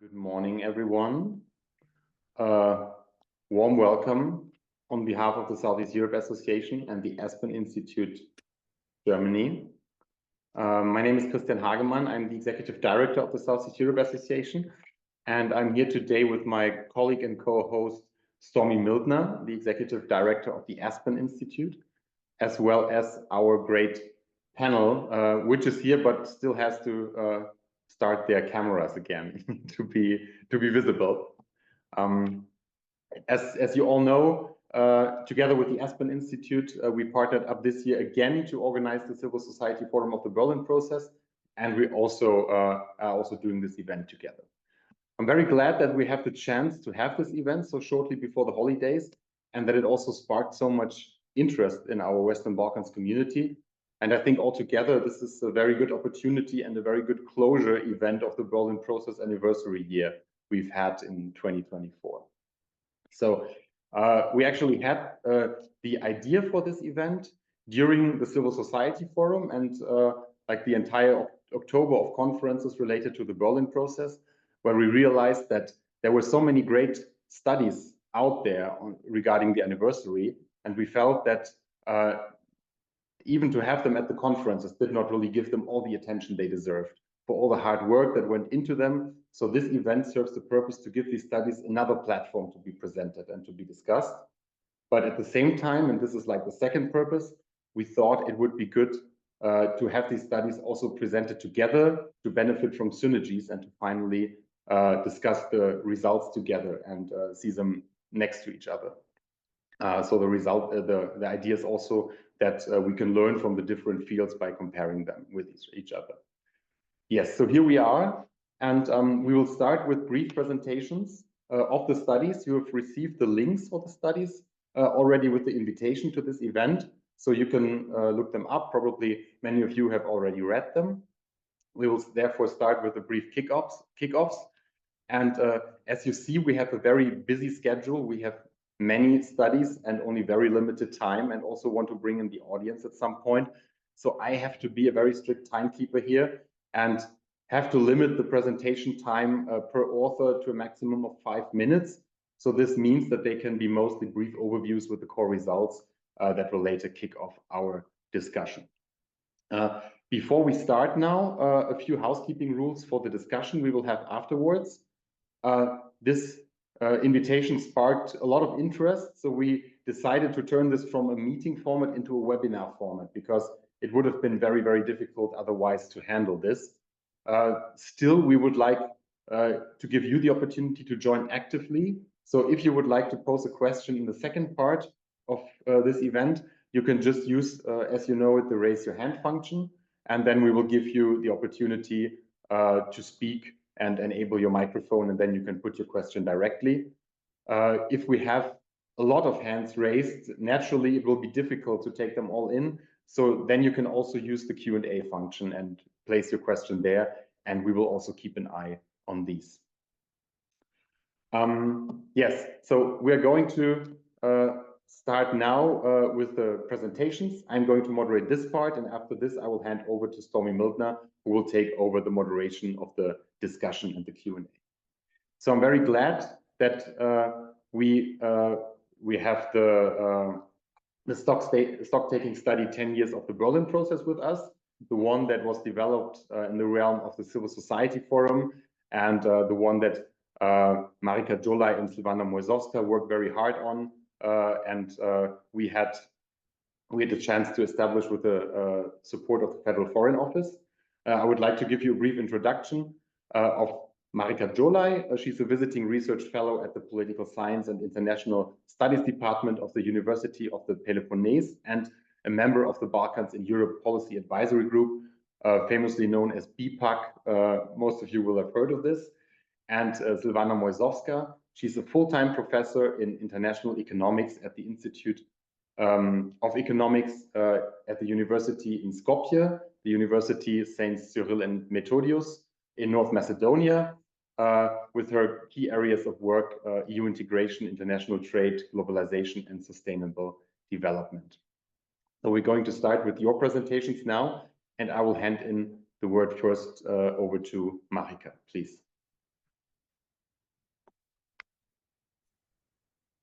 Good morning, everyone. Warm welcome on behalf of the Southeast Europe Association and the Aspen Institute, Germany. My name is Christian Hagemann. I'm the Executive Director of the Southeast Europe Association, and I'm here today with my colleague and co-host, Stormy Mildner, the Executive Director of the Aspen Institute, as well as our great panel, which is here but still has to start their cameras again to be visible. As you all know, together with the Aspen Institute, we partnered up this year again to organize the Civil Society Forum of the Berlin Process, and we also are also doing this event together. I'm very glad that we have the chance to have this event so shortly before the holidays, and that it also sparked so much interest in our Western Balkans community. And I think altogether, this is a very good opportunity and a very good closure event of the Berlin Process anniversary year we've had in 2024. So we actually had the idea for this event during the Civil Society Forum and like the entire October of conferences related to the Berlin Process, where we realized that there were so many great studies out there regarding the anniversary, and we felt that even to have them at the conferences did not really give them all the attention they deserved for all the hard work that went into them. So this event serves the purpose to give these studies another platform to be presented and to be discussed. But at the same time, and this is like the second purpose, we thought it would be good to have these studies also presented together to benefit from synergies and to finally discuss the results together and see them next to each other. So the idea is also that we can learn from the different fields by comparing them with each other. Yes, so here we are, and we will start with brief presentations of the studies. You have received the links for the studies already with the invitation to this event, so you can look them up. Probably many of you have already read them. We will therefore start with a brief kickoffs. And as you see, we have a very busy schedule. We have many studies and only very limited time, and also want to bring in the audience at some point. So I have to be a very strict timekeeper here and have to limit the presentation time per author to a maximum of 5 minutes. So this means that they can be mostly brief overviews with the core results that will later kick off our discussion. Before we start now, a few housekeeping rules for the discussion we will have afterwards. This invitation sparked a lot of interest, so we decided to turn this from a meeting format into a webinar format because it would have been very, very difficult otherwise to handle this. Still, we would like to give you the opportunity to join actively. So if you would like to pose a question in the second part of this event, you can just use, as you know, the raise your hand function, and then we will give you the opportunity to speak and enable your microphone, and then you can put your question directly. If we have a lot of hands raised, naturally it will be difficult to take them all in. So then you can also use the Q&A function and place your question there, and we will also keep an eye on these. Yes, so we're going to start now with the presentations. I'm going to moderate this part, and after this I will hand over to Stormy Mildner, who will take over the moderation of the discussion and the Q&A. So I'm very glad that we have the stock-taking study 10 years of the Berlin Process with us, the one that was developed in the realm of the Civil Society Forum, and the one that Marika Jolaj and Silvana Mojzowska worked very hard on, and we had the chance to establish with the support of the Federal Foreign Office. I would like to give you a brief introduction of Marika Jolaj. She's a visiting research fellow at the Political Science and International Studies Department of the University of the Peloponnese and a member of the Balkans in Europe Policy Advisory Group, famously known as BPAC. Most of you will have heard of this. And Silvana Mojzowska, she's a full-time professor in international economics at the Institute of Economics at the University in Skopje, the University St. Cyril and Methodius in North Macedonia, with her key areas of work, EU integration, international trade, globalization, and sustainable development. So we're going to start with your presentations now, and I will hand in the word first over to Marika, please.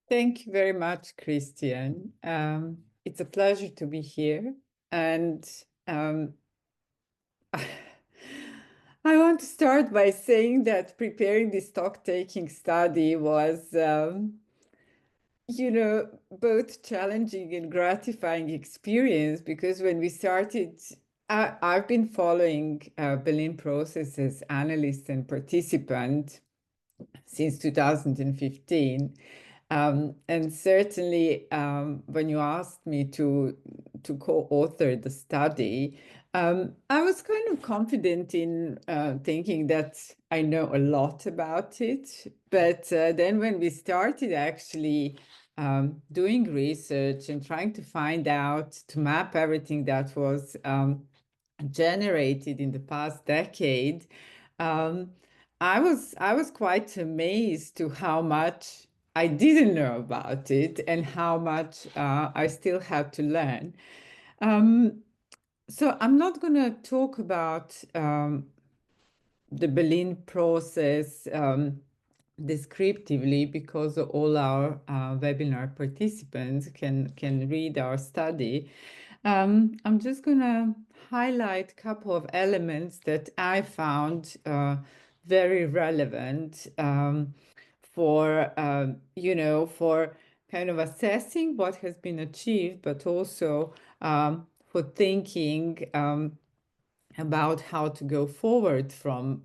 Thank you very much, Christian. It's a pleasure to be here. And um, I want to start by saying that preparing this stock-taking study was, both challenging and gratifying experience because when we started, I've been following Berlin process as analyst and participant since 2015. And certainly, when you asked me to co-author the study, I was kind of confident in thinking that I know a lot about it. But then when we started actually doing research and trying to find out, to map everything that was generated in the past decade, um, I was quite amazed to how much I didn't know about it and how much I still had to learn. Um, so I'm not going to talk about the Berlin process descriptively because all our webinar participants can read our study. I'm just going to highlight a couple of elements that I found very relevant for kind of assessing what has been achieved, but also for thinking about how to go forward from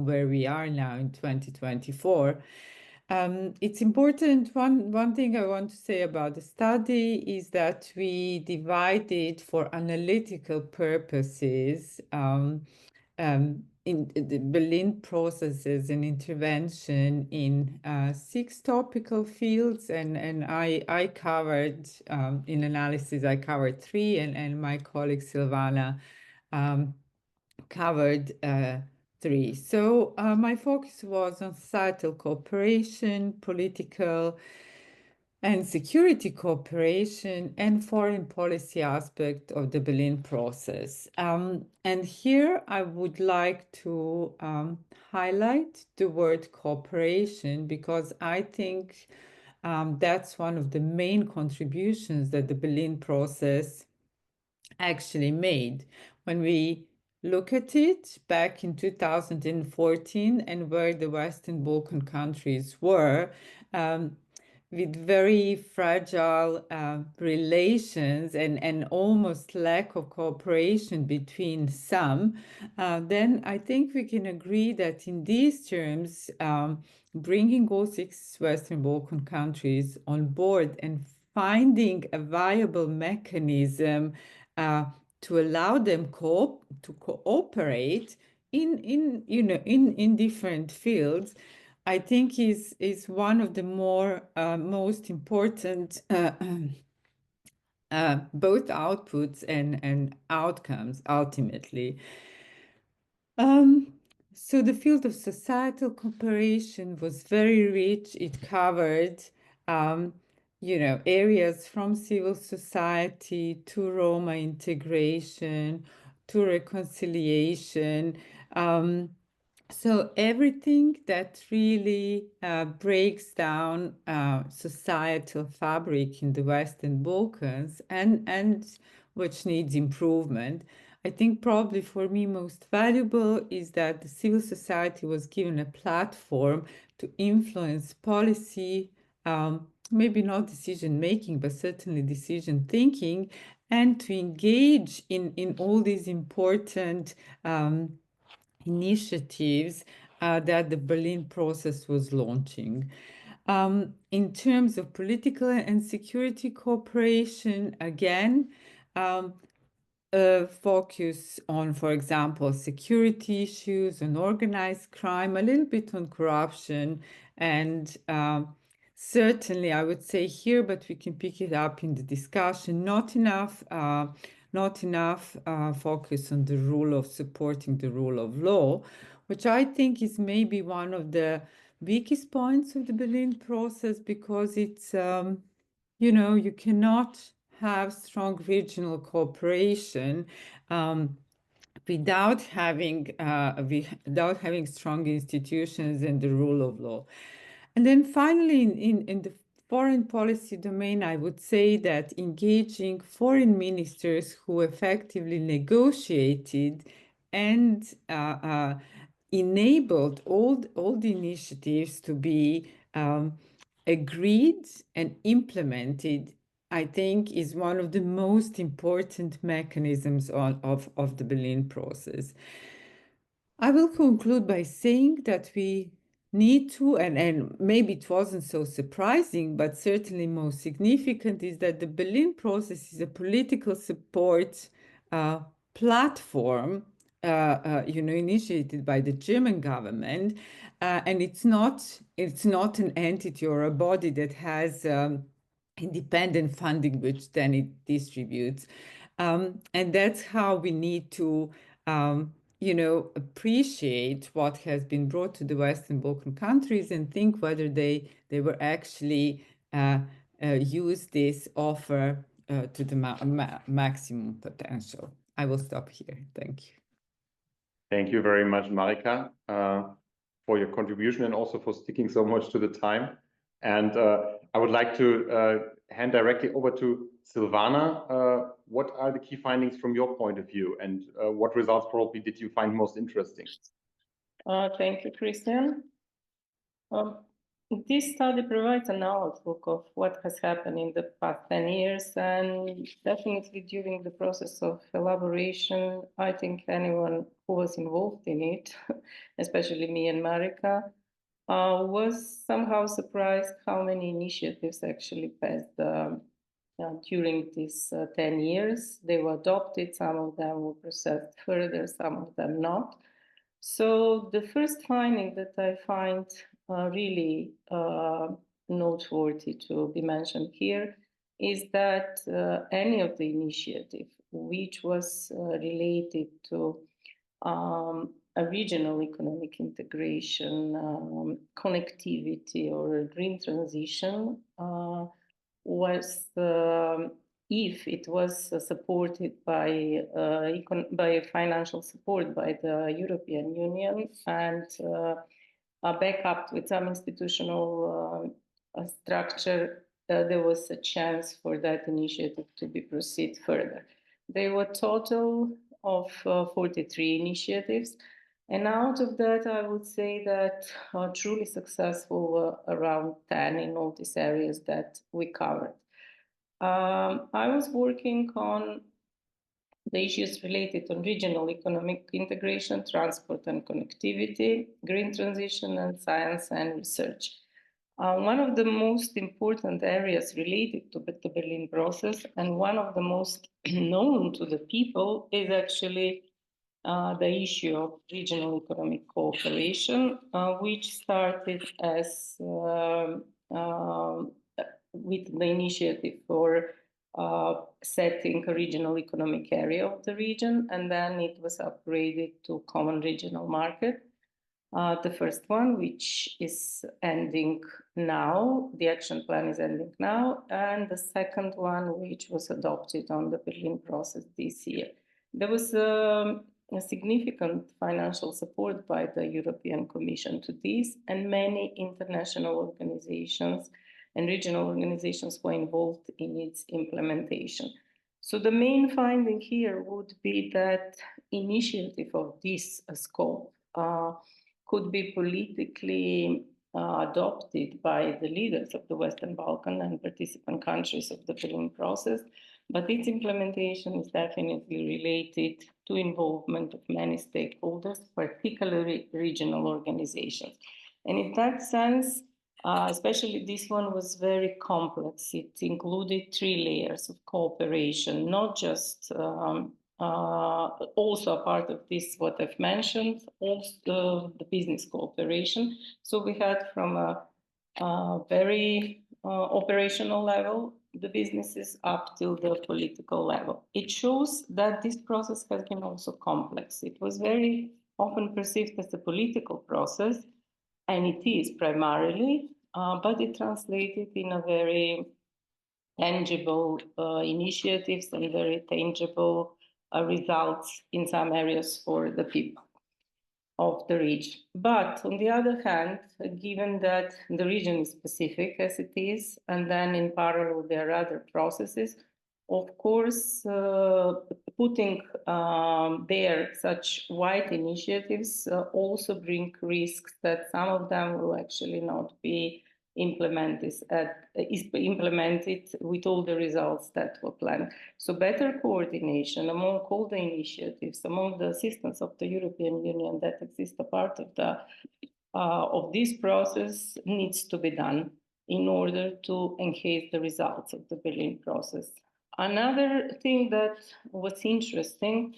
where we are now in 2024. It's important. One thing I want to say about the study is that we divided for analytical purposes in the Berlin processes and intervention in 6 topical fields, and I covered in analysis I covered 3, and my colleague Silvana covered 3. So my focus was on societal cooperation, political and security cooperation, and foreign policy aspect of the Berlin process. And here I would like to highlight the word cooperation because I think that's one of the main contributions that the Berlin process actually made. When we look at it back in 2014 and where the Western Balkan countries were, with very fragile relations and almost lack of cooperation between some, then I think we can agree that in these terms, bringing all 6 Western Balkan countries on board and finding a viable mechanism to allow them to cooperate in different fields, I think is one of the most important both outputs and outcomes ultimately. Um, so the field of societal cooperation was very rich. It covered, areas from civil society to Roma integration to reconciliation. So everything that really breaks down societal fabric in the Western Balkans and which needs improvement. I think probably for me most valuable is that the civil society was given a platform to influence policy, maybe not decision making, but certainly decision thinking, and to engage in all these important initiatives that the Berlin process was launching. In terms of political and security cooperation, again, focus on, for example, security issues and organized crime, a little bit on corruption, and certainly I would say here, but we can pick it up in the discussion, not enough focus on the rule of supporting the rule of law, which I think is maybe one of the weakest points of the Berlin process because it's, you cannot have strong regional cooperation without having strong institutions and the rule of law. And then finally, in the foreign policy domain, I would say that engaging foreign ministers who effectively negotiated and enabled all the initiatives to be agreed and implemented, I think, is one of the most important mechanisms of the Berlin process. I will conclude by saying that we need to, and maybe it wasn't so surprising, but certainly most significant, is that the Berlin process is a political support platform, initiated by the German government, and it's not an entity or a body that has independent funding, which then it distributes, and that's how we need to appreciate what has been brought to the Western Balkan countries and think whether they were actually use this offer to the maximum potential. I will stop here. Thank you. Thank you very much, Marika, for your contribution and also for sticking so much to the time. And I would like to hand directly over to Silvana. What are the key findings from your point of view, and what results probably did you find most interesting? Thank you, Christian. This study provides an outlook of what has happened in the past 10 years, and definitely during the process of elaboration, I think anyone who was involved in it, especially me and Marika, was somehow surprised how many initiatives actually passed during these 10 years. They were adopted, some of them were processed further, some of them not. So the first finding that I find really noteworthy to be mentioned here is that any of the initiative which was related to a regional economic integration, connectivity, or green transition was, if it was supported by financial support by the European Union and backed up with some institutional structure, there was a chance for that initiative to be proceed further. There were total of 43 initiatives, and out of that, I would say that truly successful were around 10 in all these areas that we covered. I was working on the issues related to regional economic integration, transport and connectivity, green transition, and science and research. One of the most important areas related to the Berlin process, and one of the most known to the people, is actually the issue of regional economic cooperation, which started as with the initiative for setting a regional economic area of the region, and then it was upgraded to common regional market. The first one, which is ending now, the action plan is ending now, and the second one, which was adopted on the Berlin process this year. There was a significant financial support by the European Commission to this, and many international organizations and regional organizations were involved in its implementation. So the main finding here would be that initiative of this scope could be politically adopted by the leaders of the Western Balkans and participant countries of the Berlin process, but its implementation is definitely related to involvement of many stakeholders, particularly regional organizations. And in that sense, especially this one was very complex. It included 3 layers of cooperation, not just also a part of this, what I've mentioned, also the business cooperation. So we had from a very operational level, the businesses, up till the political level. It shows that this process has been also complex. It was very often perceived as a political process, and it is primarily, but it translated in a very tangible initiatives and very tangible results in some areas for the people. of the region. But on the other hand, given that the region is specific as it is, and then in parallel there are other processes, of course, putting there such wide initiatives also bring risks that some of them will actually not be implemented with all the results that were planned. So better coordination among all the initiatives, among the assistance of the European Union that exist a part of this process needs to be done in order to enhance the results of the Berlin process. Another thing that was interesting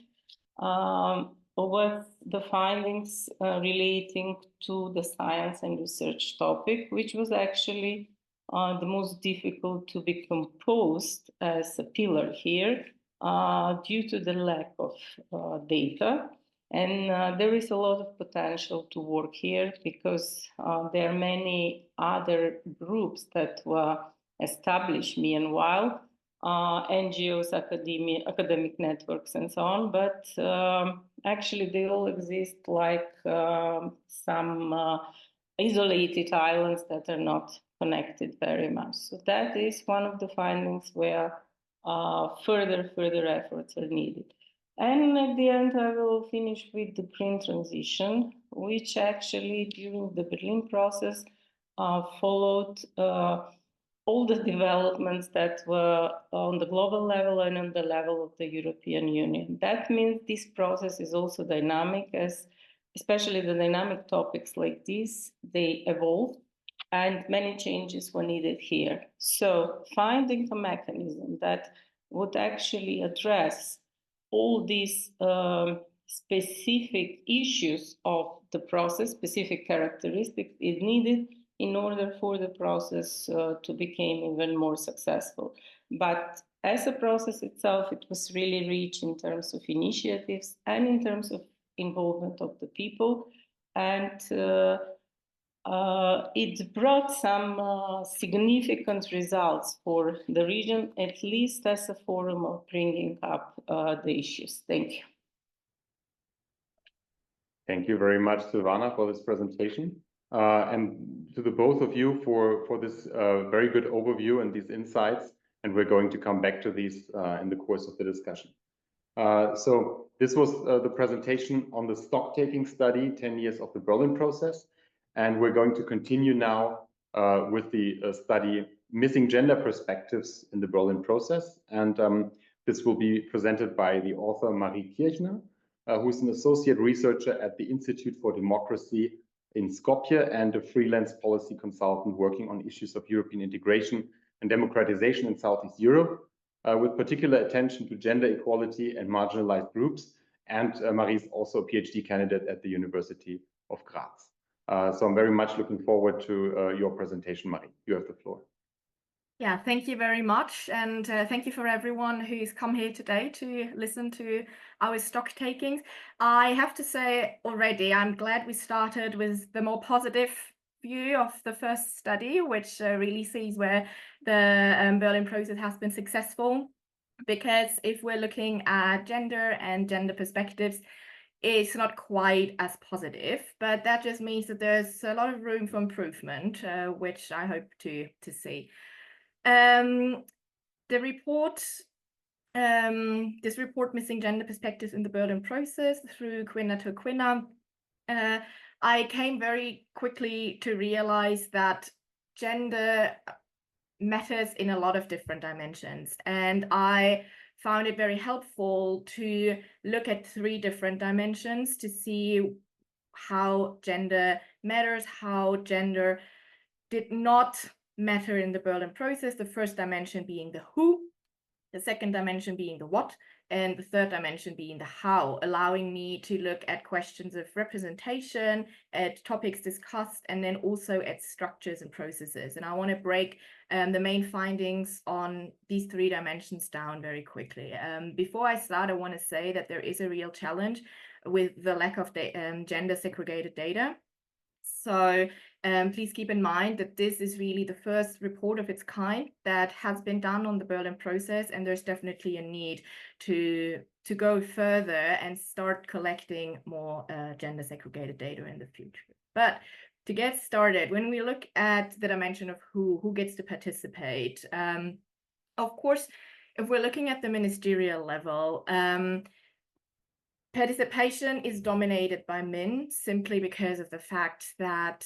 was the findings relating to the science and research topic, which was actually the most difficult to be composed as a pillar here due to the lack of data. And there is a lot of potential to work here because there are many other groups that were established meanwhile, NGOs, academic networks, and so on. But actually, they all exist like some isolated islands that are not connected very much. So that is one of the findings where further efforts are needed. And at the end, I will finish with the green transition, which actually during the Berlin process followed all the developments that were on the global level and on the level of the European Union. That means this process is also dynamic, as especially the dynamic topics like this, they evolve and many changes were needed here. So finding a mechanism that would actually address all these specific issues of the process, specific characteristics is needed in order for the process to become even more successful. But as a process itself, it was really rich in terms of initiatives and in terms of involvement of the people. And it brought some significant results for the region, at least as a forum of bringing up the issues. Thank you. Thank you very much, Silvana, for this presentation. And to the both of you for this very good overview and these insights. And we're going to come back to these in the course of the discussion. So this was the presentation on the stock-taking study, 10 years of the Berlin process. And we're going to continue now with the study Missing Gender Perspectives in the Berlin Process. And this will be presented by the author Marie Kirchner, who's an associate researcher at the Institute for Democracy in Skopje and a freelance policy consultant working on issues of European integration and democratization in Southeast Europe, with particular attention to gender equality and marginalized groups. And Marie is also a PhD candidate at the University of Graz. So I'm very much looking forward to your presentation, Marie. You have the floor. Yeah, thank you very much. And thank you for everyone who's come here today to listen to our stock takings. I have to say already, I'm glad we started with the more positive view of the first study, which really sees where the Berlin process has been successful. Because if we're looking at gender and gender perspectives, it's not quite as positive, but that just means that there's a lot of room for improvement, which I hope to see. The report, this report, Missing Gender Perspectives in the Berlin Process, through Kvinna to Kvinna, I came very quickly to realize that gender matters in a lot of different dimensions. And I found it very helpful to look at 3 different dimensions to see how gender matters, how gender did not matter in the Berlin process. The first dimension being the who, the second dimension being the what, and the third dimension being the how, allowing me to look at questions of representation, at topics discussed, and then also at structures and processes. And I want to break the main findings on these 3 dimensions down very quickly. Before I start, I want to say that there is a real challenge with the lack of gender segregated data. So Please keep in mind that this is really the first report of its kind that has been done on the Berlin process, and there's definitely a need to go further and start collecting more gender segregated data in the future. But to get started, when we look at the dimension of who gets to participate, of course, if we're looking at the ministerial level, participation is dominated by men simply because of the fact that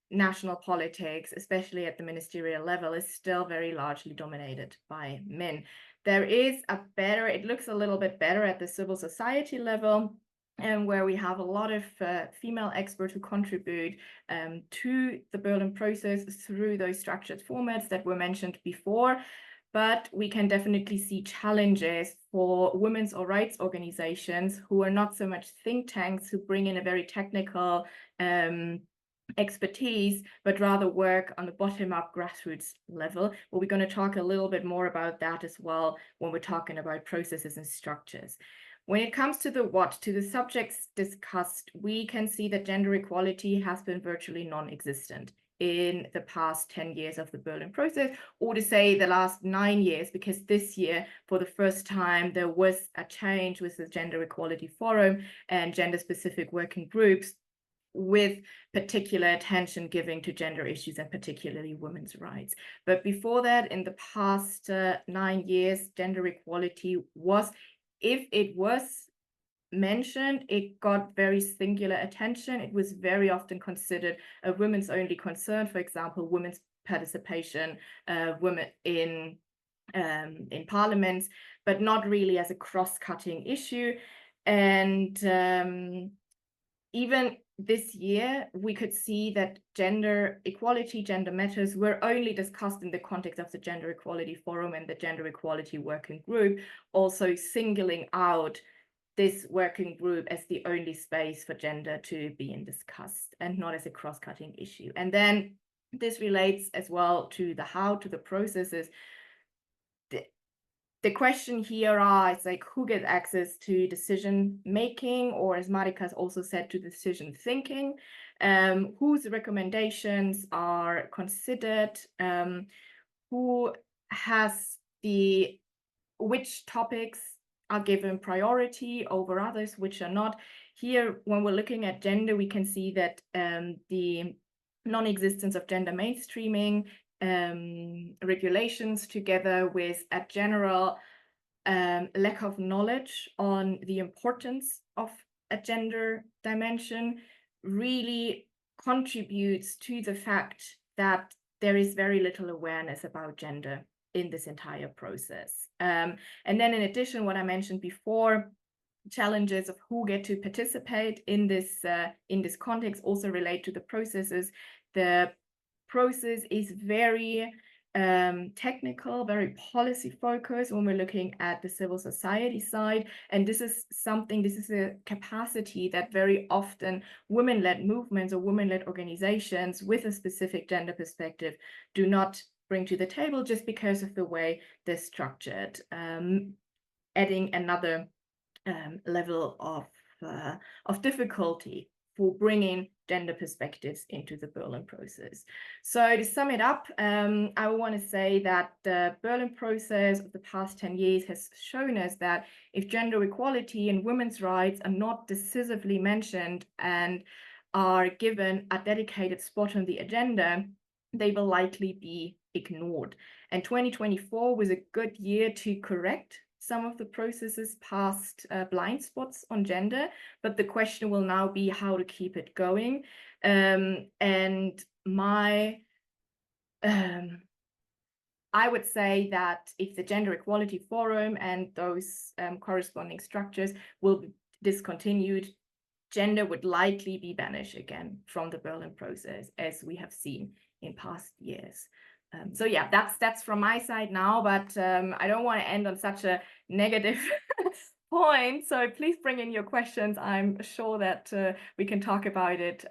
national politics, especially at the ministerial level, is still very largely dominated by men. There is it looks a little bit better at the civil society level, and where we have a lot of female experts who contribute to the Berlin process through those structured formats that were mentioned before. But we can definitely see challenges for women's or rights organizations who are not so much think tanks, who bring in a very technical expertise, but rather work on the bottom-up grassroots level. Well, we're going to talk a little bit more about that as well when we're talking about processes and structures. When it comes to the subjects discussed, we can see that gender equality has been virtually non-existent in the past 10 years of the Berlin process, or to say the last 9 years, because this year, for the first time, there was a change with the Gender Equality Forum and gender-specific working groups, with particular attention given to gender issues and particularly women's rights. But before that, in the past 9 years, gender equality was, if it was mentioned, it got very singular attention. It was very often considered a women's only concern. For example, women's participation, women in parliaments, but not really as a cross-cutting issue. And even this year, we could see that gender equality, gender matters were only discussed in the context of the Gender Equality Forum and the Gender Equality Working Group, also singling out this working group as the only space for gender to be discussed and not as a cross-cutting issue. And then this relates as well to the processes. The question here is like, who gets access to decision making, or as Marika's also said, to decision thinking, whose recommendations are considered, who has which topics are given priority over others, which are not. Here, when we're looking at gender, we can see that the non-existence of gender mainstreaming regulations, together with a general lack of knowledge on the importance of a gender dimension, really contributes to the fact that there is very little awareness about gender in this entire process. And then in addition, what I mentioned before, challenges of who get to participate in this context also relate to the processes. The process is very technical, very policy focused when we're looking at the civil society side. And this is a capacity that very often women-led movements or women-led organizations with a specific gender perspective do not bring to the table, just because of the way they're structured, adding another level of difficulty for bringing gender perspectives into the Berlin process. So to sum it up, I want to say that the Berlin process of the past 10 years has shown us that if gender equality and women's rights are not decisively mentioned and are given a dedicated spot on the agenda, they will likely be ignored. And 2024 was a good year to correct some of the processes past blind spots on gender, but the question will now be how to keep it going. And I would say that if the Gender Equality Forum and those corresponding structures will be discontinued, gender would likely be banished again from the Berlin process, as we have seen in past years. So yeah, that's from my side now, but I don't want to end on such a negative point. So please bring in your questions. I'm sure that we can talk about it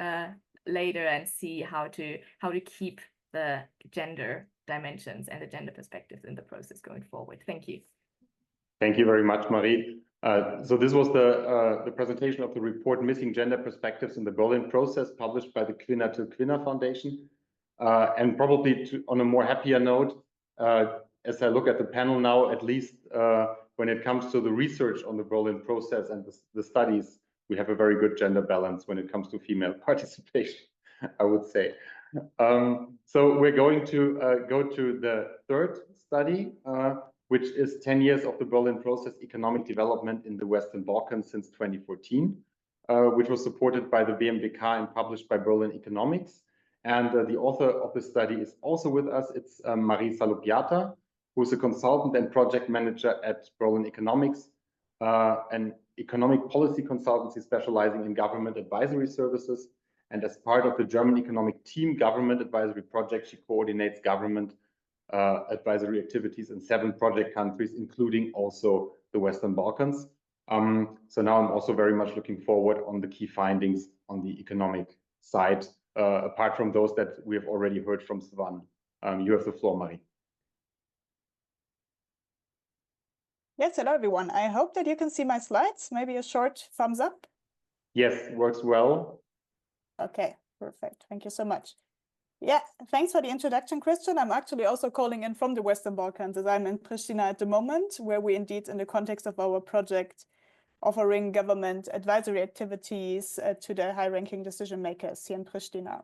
later and see how to keep the gender dimensions and the gender perspectives in the process going forward. Thank you. Thank you very much, Marie. So this was the presentation of the report Missing Gender Perspectives in the Berlin Process, published by the Kvinna Foundation. And probably on a more happier note, as I look at the panel now, at least when it comes to the research on the Berlin Process and the studies, we have a very good gender balance when it comes to female participation, I would say. So we're going to go to the third study, which is 10 years of the Berlin Process economic development in the Western Balkans since 2014, which was supported by the BMWK and published by Berlin Economics. And the author of the study is also with us. It's Marie Salopiata, who's a consultant and project manager at Berlin Economics, an economic policy consultancy specializing in government advisory services. And as part of the German economic team government advisory project, she coordinates government advisory activities in 7 project countries, including also the Western Balkans. So now I'm also very much looking forward on the key findings on the economic side, apart from those that we have already heard from Svan. You have the floor, Marie. Yes, hello everyone. I hope that you can see my slides. Maybe a short thumbs up. Yes, works well. Okay, perfect. Thank you so much. Yeah, thanks for the introduction, Christian. I'm actually also calling in from the Western Balkans, as I'm in Pristina at the moment, where we indeed, in the context of our project, offering government advisory activities to the high-ranking decision makers here in Pristina.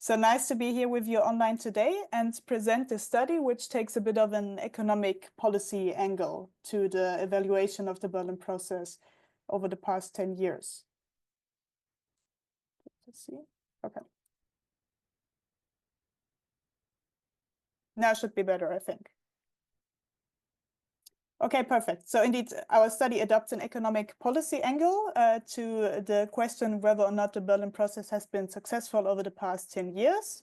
So nice to be here with you online today and present this study, which takes a bit of an economic policy angle to the evaluation of the Berlin process over the past 10 years. Let's see. Okay. Now should be better, I think. Okay, perfect. So indeed, our study adopts an economic policy angle to the question whether or not the Berlin process has been successful over the past 10 years.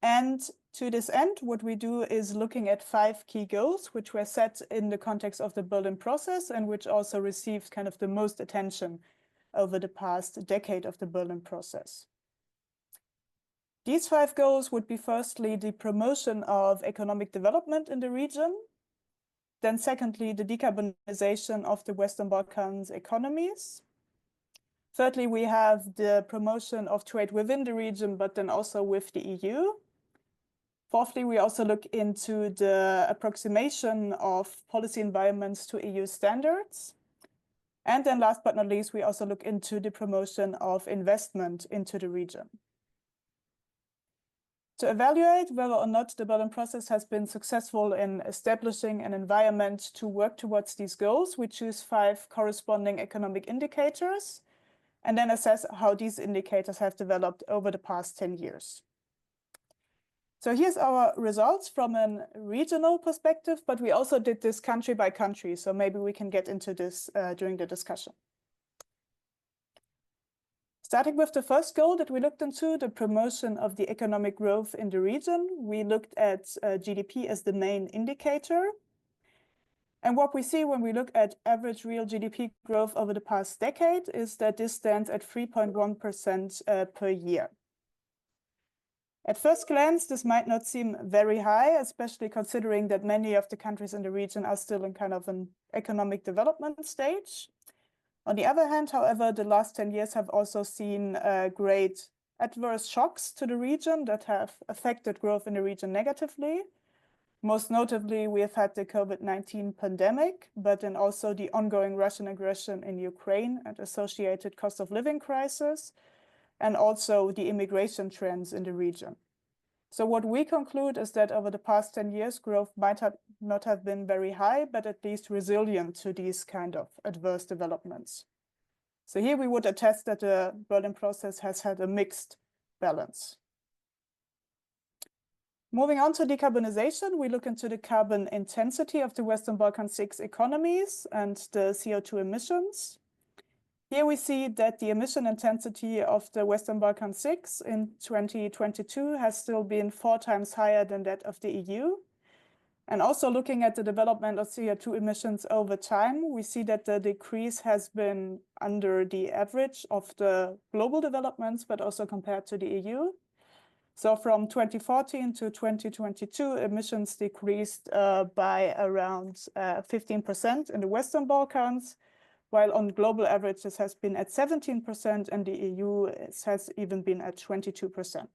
And to this end, what we do is looking at 5 key goals, which were set in the context of the Berlin process and which also received kind of the most attention over the past decade of the Berlin process. These 5 goals would be firstly the promotion of economic development in the region. Then secondly, the decarbonization of the Western Balkans economies. Thirdly, we have the promotion of trade within the region, but then also with the EU. Fourthly, we also look into the approximation of policy environments to EU standards. And then last but not least, we also look into the promotion of investment into the region. To evaluate whether or not the Berlin process has been successful in establishing an environment to work towards these goals, we choose 5 corresponding economic indicators and then assess how these indicators have developed over the past 10 years. So here's our results from a regional perspective, but we also did this country by country, so maybe we can get into this during the discussion. Starting with the first goal that we looked into, the promotion of the economic growth in the region, we looked at GDP as the main indicator. And what we see when we look at average real GDP growth over the past decade is that this stands at 3.1% per year. At first glance, this might not seem very high, especially considering that many of the countries in the region are still in kind of an economic development stage. On the other hand, however, the last 10 years have also seen great adverse shocks to the region that have affected growth in the region negatively. Most notably, we have had the COVID-19 pandemic, but then also the ongoing Russian aggression in Ukraine and associated cost of living crisis, and also the immigration trends in the region. So what we conclude is that over the past 10 years, growth might not have been very high, but at least resilient to these kind of adverse developments. So here we would attest that the Berlin process has had a mixed balance. Moving on to decarbonization, we look into the carbon intensity of the Western Balkan 6 economies and the CO2 emissions. Here we see that the emission intensity of the Western Balkan 6 in 2022 has still been 4 times higher than that of the EU. And also looking at the development of CO2 emissions over time, we see that the decrease has been under the average of the global developments, but also compared to the EU. So from 2014 to 2022, emissions decreased by around 15% in the Western Balkans, while on global average this has been at 17%, and the EU has even been at 22%.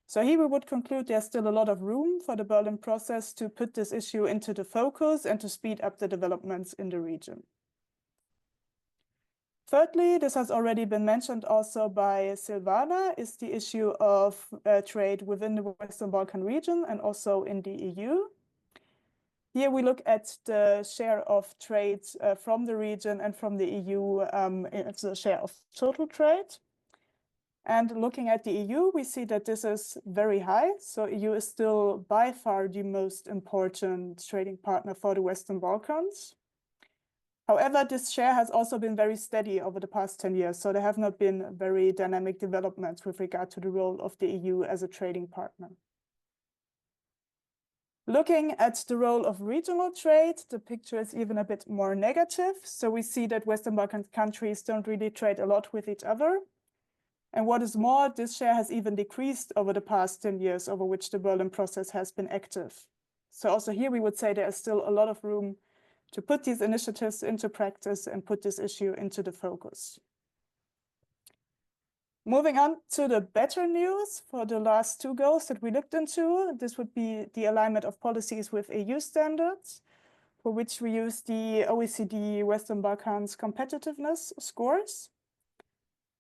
So here we would conclude there's still a lot of room for the Berlin process to put this issue into the focus and to speed up the developments in the region. Thirdly, this has already been mentioned also by Silvana, is the issue of trade within the Western Balkan region and also in the EU. Here we look at the share of trade from the region and from the EU as a share of total trade. And looking at the EU, we see that this is very high. So EU is still by far the most important trading partner for the Western Balkans. However, this share has also been very steady over the past 10 years. So there have not been very dynamic developments with regard to the role of the EU as a trading partner. Looking at the role of regional trade, the picture is even a bit more negative. So we see that Western Balkan countries don't really trade a lot with each other. And what is more, this share has even decreased over the past 10 years over which the Berlin process has been active. So also here we would say there is still a lot of room to put these initiatives into practice and put this issue into the focus. Moving on to the better news for the last two goals that we looked into, this would be the alignment of policies with EU standards, for which we use the OECD Western Balkans competitiveness scores.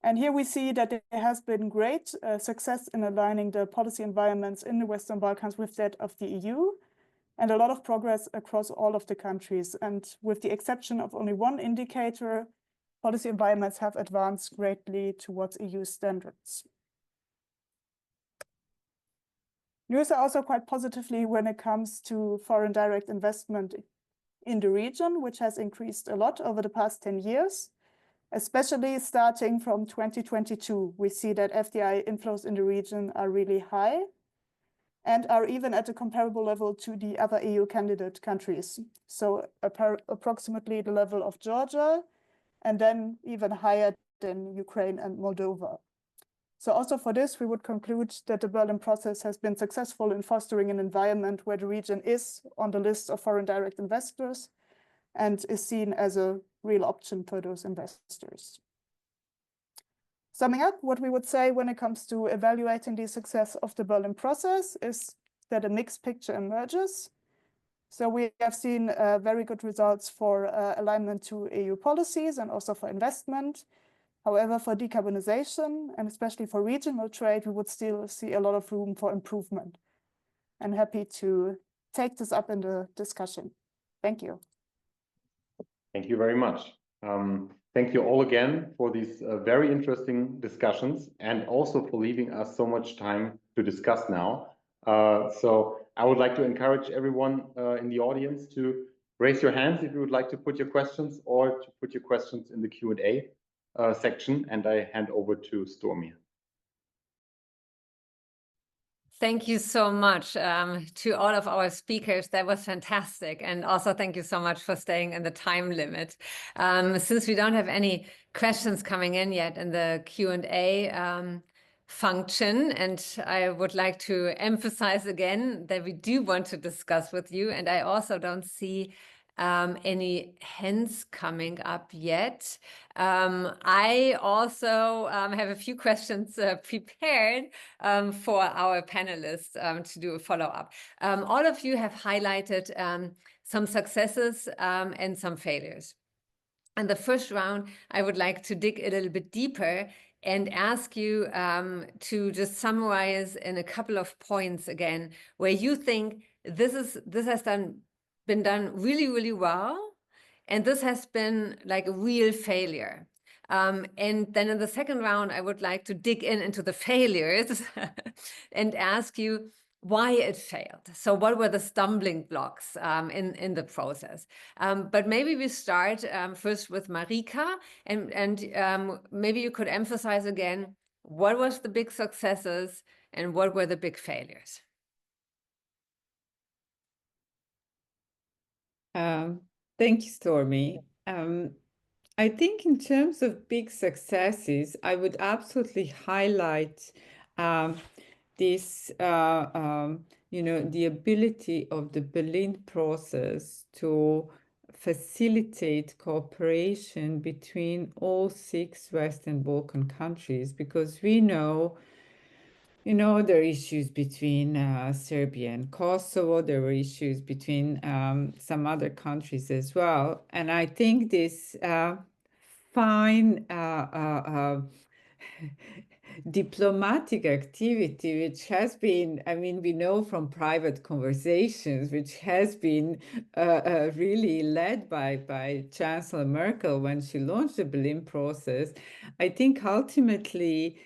And here we see that there has been great success in aligning the policy environments in the Western Balkans with that of the EU, and a lot of progress across all of the countries. And with the exception of only one indicator, policy environments have advanced greatly towards EU standards. News are also quite positively when it comes to foreign direct investment in the region, which has increased a lot over the past 10 years. Especially starting from 2022, we see that FDI inflows in the region are really high and are even at a comparable level to the other EU candidate countries. So approximately the level of Georgia, and then even higher than Ukraine and Moldova. So also for this, we would conclude that the Berlin process has been successful in fostering an environment where the region is on the list of foreign direct investors and is seen as a real option for those investors. Summing up, what we would say when it comes to evaluating the success of the Berlin process is that a mixed picture emerges. So we have seen very good results for alignment to EU policies and also for investment. However, for decarbonization and especially for regional trade, we would still see a lot of room for improvement. I'm happy to take this up in the discussion. Thank you. Thank you very much. Thank you all again for these very interesting discussions and also for leaving us so much time to discuss now. So I would like to encourage everyone in the audience to raise your hands if you would like to put your questions or to put your questions in the Q&A section, and I hand over to Stormy. Thank you so much to all of our speakers. That was fantastic. And also thank you so much for staying in the time limit. Since we don't have any questions coming in yet in the Q&A function, and I would like to emphasize again that we do want to discuss with you, and I also don't see any hands coming up yet. I also have a few questions prepared for our panelists to do a follow-up. All of you have highlighted some successes and some failures. In the first round, I would like to dig a little bit deeper and ask you to just summarize in a couple of points again, where you think this has been done really, really well, and this has been like a real failure. And then in the second round, I would like to dig into the failures and ask you why it failed. So what were the stumbling blocks in the process? But maybe we start first with Marika, and maybe you could emphasize again, what was the big successes and what were the big failures? Thank you, Stormy. I think in terms of big successes, I would absolutely highlight this, you know, the ability of the Berlin process to facilitate cooperation between all 6 Western Balkan countries, because we know, you know, there are issues between Serbia and Kosovo. There were issues between some other countries as well. And I think this fine diplomatic activity, which has been, I mean, we know from private conversations, which has been really led by Chancellor Merkel when she launched the Berlin process, I think ultimately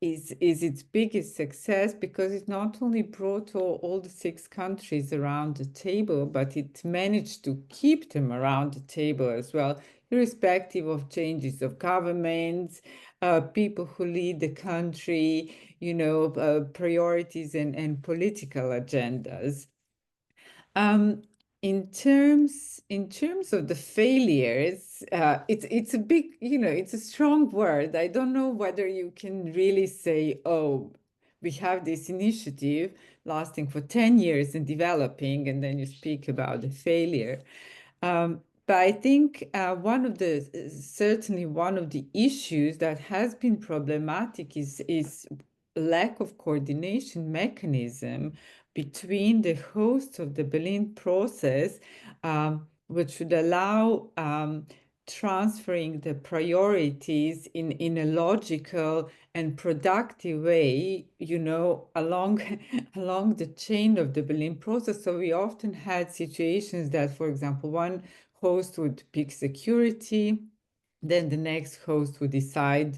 is its biggest success, because it not only brought all the 6 countries around the table, but it managed to keep them around the table as well, irrespective of changes of governments, people who lead the country, you know, priorities and political agendas. In terms of the failures, it's a big, you know, it's a strong word. I don't know whether you can really say, oh, we have this initiative lasting for 10 years and developing, and then you speak about the failure. But I think certainly one of the issues that has been problematic is lack of coordination mechanism between the hosts of the Berlin process, which would allow transferring the priorities in a logical and productive way, you know, along the chain of the Berlin process. So we often had situations that, for example, one host would pick security, then the next host would decide,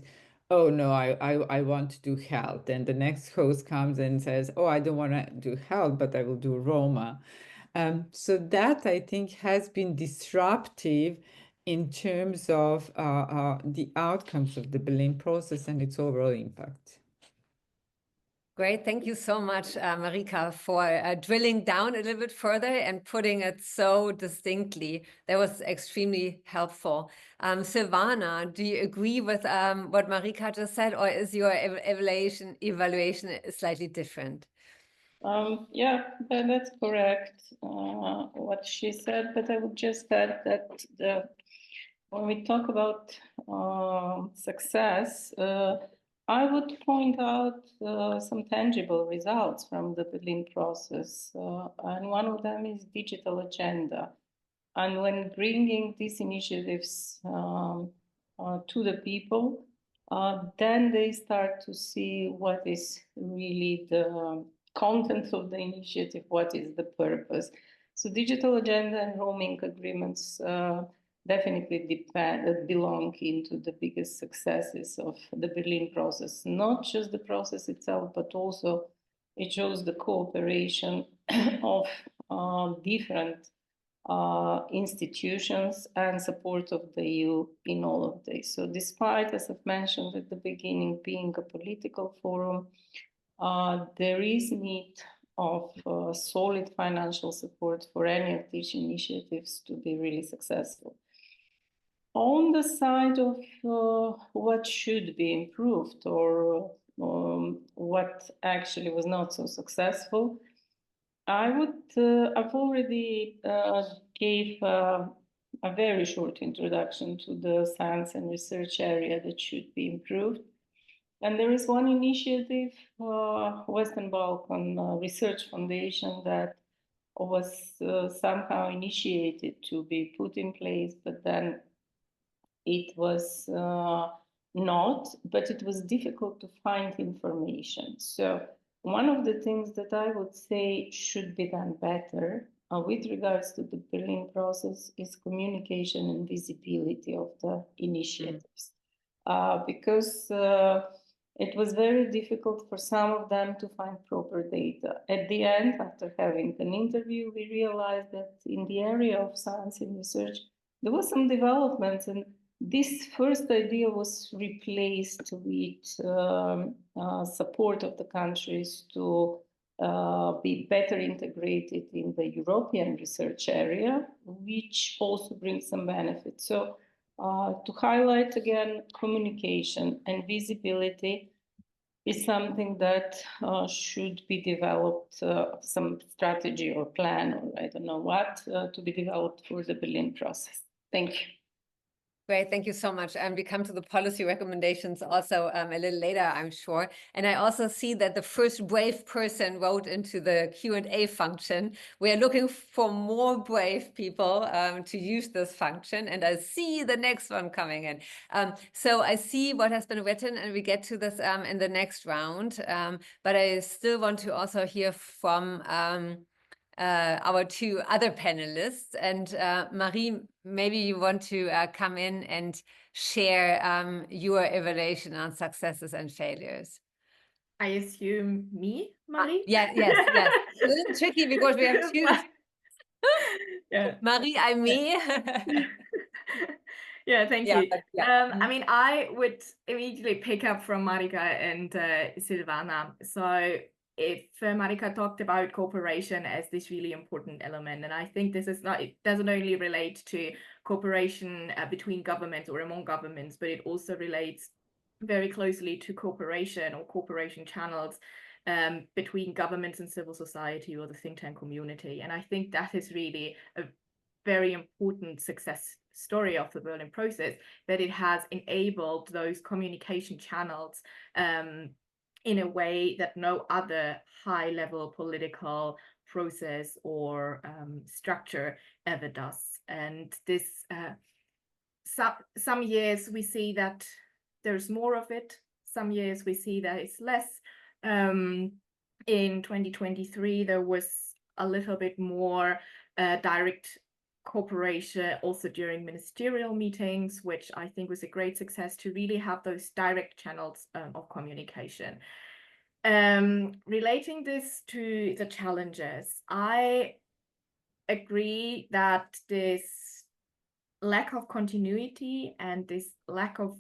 oh no, I want to do health. And the next host comes and says, oh, I don't want to do health, but I will do Roma. So that, I think, has been disruptive in terms of the outcomes of the Berlin process and its overall impact. Great. Thank you so much, Marika, for drilling down a little bit further and putting it so distinctly. That was extremely helpful. Silvana, do you agree with what Marika just said, or is your evaluation slightly different? Yeah, that's correct, what she said, but I would just add that when we talk about success, I would point out some tangible results from the Berlin process, and one of them is digital agenda. And when bringing these initiatives to the people, then they start to see what is really the content of the initiative, what is the purpose. So digital agenda and roaming agreements definitely belong into the biggest successes of the Berlin process. Not just the process itself, but also it shows the cooperation of different institutions and support of the EU in all of this. So despite, as I've mentioned at the beginning, being a political forum, there is need of solid financial support for any of these initiatives to be really successful. On the side of what should be improved or what actually was not so successful, I've already gave a very short introduction to the science and research area that should be improved. And there is one initiative, Western Balkan Research Foundation, that was somehow initiated to be put in place, but then it was not, but it was difficult to find information. So one of the things that I would say should be done better with regards to the Berlin process is communication and visibility of the initiatives. Because it was very difficult for some of them to find proper data. At the end, after having an interview, we realized that in the area of science and research, there was some developments, and this first idea was replaced with support of the countries to be better integrated in the European research area, which also brings some benefits. So to highlight again, communication and visibility, is something that should be developed, some strategy or plan, or I don't know what, to be developed for the Berlin process. Thank you. Great, thank you so much. We come to the policy recommendations also a little later, I'm sure. And I also see that the first brave person wrote into the Q&A function. We are looking for more brave people to use this function, and I see the next one coming in. So I see what has been written, and we get to this in the next round. But I still want to also hear from our two other panelists. And Marie, maybe you want to come in and share your evaluation on successes and failures. I assume me, Marie? Yes. A little tricky because we have two. Yeah. Marie, I'm me. Yeah, thank you. Yeah. I mean, I would immediately pick up from Marika and Silvana. So if Marika talked about cooperation as this really important element, and I think this is not, it doesn't only relate to cooperation between governments or among governments, but it also relates very closely to cooperation or cooperation channels between governments and civil society or the think tank community. And I think that is really a very important success story of the Berlin process, that it has enabled those communication channels in a way that no other high-level political process or structure ever does. And this, some years we see that there's more of it. Some years we see that it's less. In 2023, there was a little bit more direct cooperation also during ministerial meetings, which I think was a great success to really have those direct channels of communication. Relating this to the challenges, I agree that this lack of continuity and this lack of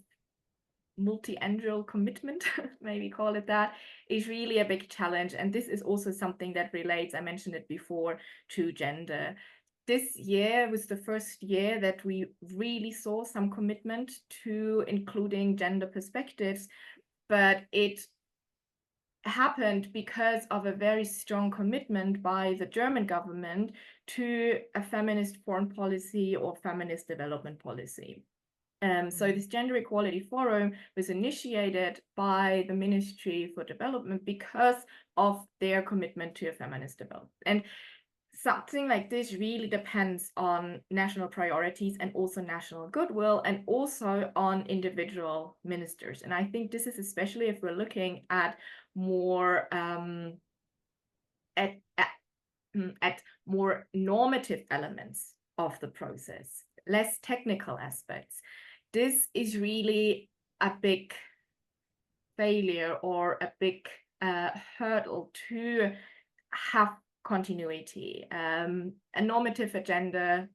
multi-annual commitment, maybe call it that, is really a big challenge. And this is also something that relates, I mentioned it before, to gender. This year was the first year that we really saw some commitment to including gender perspectives, but it happened because of a very strong commitment by the German government to a feminist foreign policy or feminist development policy. So this Gender Equality Forum was initiated by the Ministry for Development because of their commitment to a feminist development. And something like this really depends on national priorities and also national goodwill and also on individual ministers. And I think this is especially if we're looking at more at more normative elements of the process, less technical aspects. This is really a big failure or a big hurdle to have continuity. A normative agenda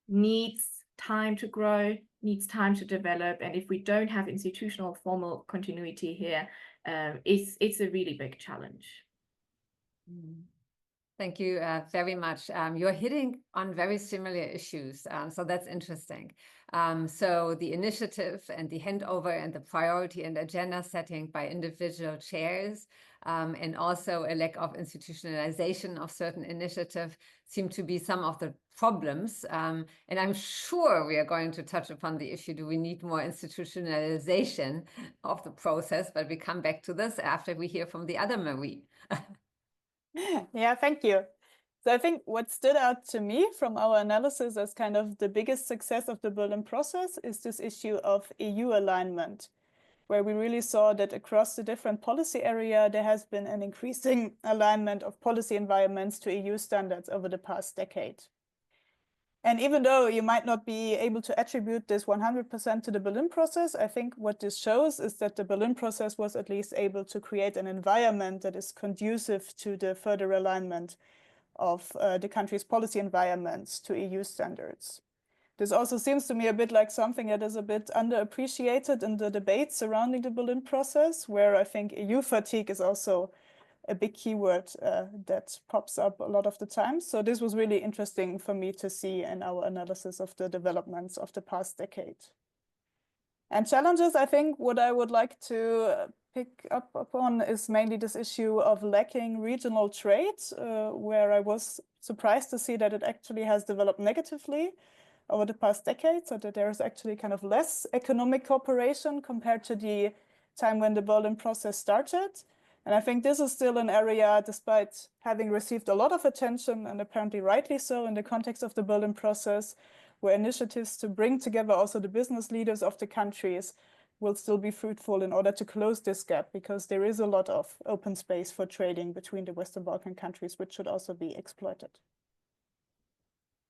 needs time to grow, needs time to develop, and if we don't have institutional formal continuity here, it's a really big challenge. Thank you very much. You're hitting on very similar issues, so that's interesting. So the initiative and the handover and the priority and agenda setting by individual chairs, and also a lack of institutionalization of certain initiative seem to be some of the problems. And I'm sure we are going to touch upon the issue, do we need more institutionalization of the process? But we come back to this after we hear from the other Marie. Yeah, thank you. So I think what stood out to me from our analysis as kind of the biggest success of the Berlin process is this issue of EU alignment, where we really saw that across the different policy area, there has been an increasing alignment of policy environments to EU standards over the past decade. And even though you might not be able to attribute this 100% to the Berlin process, I think what this shows is that the Berlin process was at least able to create an environment that is conducive to the further alignment of the country's policy environments to EU standards. This also seems to me a bit like something that is a bit underappreciated in the debate surrounding the Berlin process, where I think EU fatigue is also a big keyword that pops up a lot of the time. So this was really interesting for me to see in our analysis of the developments of the past decade. And challenges, I think what I would like to pick up upon is mainly this issue of lacking regional trade, where I was surprised to see that it actually has developed negatively over the past decade, so that there is actually kind of less economic cooperation compared to the time when the Berlin process started. And I think this is still an area, despite having received a lot of attention, and apparently rightly so in the context of the Berlin process, where initiatives to bring together also the business leaders of the countries will still be fruitful in order to close this gap, because there is a lot of open space for trading between the Western Balkan countries, which should also be exploited.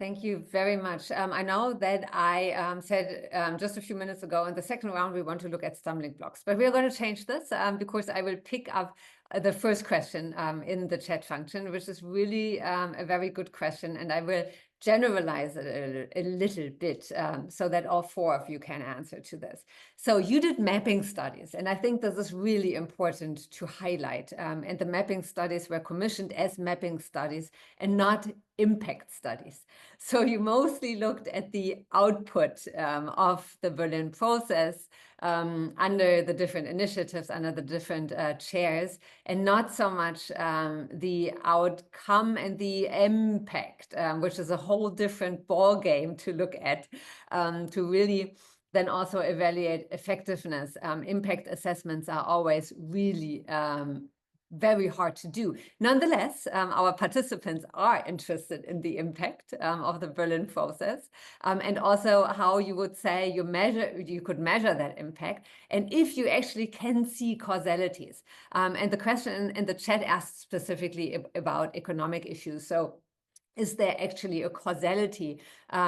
Thank you very much. I know that I said just a few minutes ago in the second round, we want to look at stumbling blocks, but we're going to change this because I will pick up the first question in the chat function, which is really a very good question. And I will generalize it a little bit so that all four of you can answer to this. So you did mapping studies, and I think this is really important to highlight. And the mapping studies were commissioned as mapping studies and not impact studies. So you mostly looked at the output of the Berlin process under the different initiatives, under the different chairs, and not so much the outcome and the impact, which is a whole different ball game to look at, to really then also evaluate effectiveness. Impact assessments are always really very hard to do. Nonetheless, our participants are interested in the impact of the Berlin process, and also how you would say you could measure that impact, and if you actually can see causalities. And the question in the chat asked specifically about economic issues. So is there actually a causality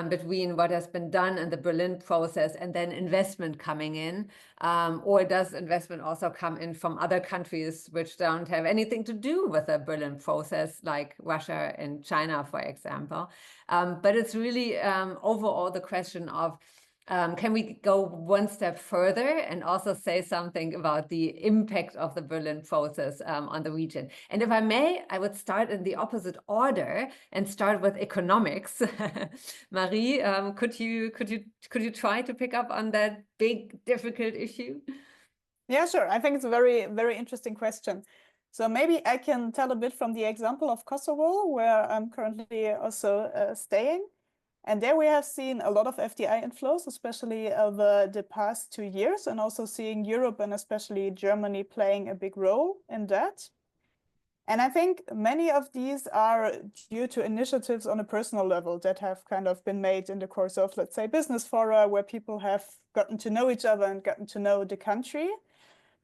between what has been done in the Berlin process and then investment coming in? Or does investment also come in from other countries which don't have anything to do with the Berlin process, like Russia and China, for example? But it's really overall the question of, can we go one step further and also say something about the impact of the Berlin process on the region? And if I may, I would start in the opposite order and start with economics. Marie, could you try to pick up on that big, difficult issue? Yeah, sure. I think it's a very, very interesting question. So maybe I can tell a bit from the example of Kosovo, where I'm currently also staying. And there we have seen a lot of FDI inflows, especially over the past 2 years, and also seeing Europe and especially Germany playing a big role in that. And I think many of these are due to initiatives on a personal level that have kind of been made in the course of, let's say, business fora, where people have gotten to know each other and gotten to know the country,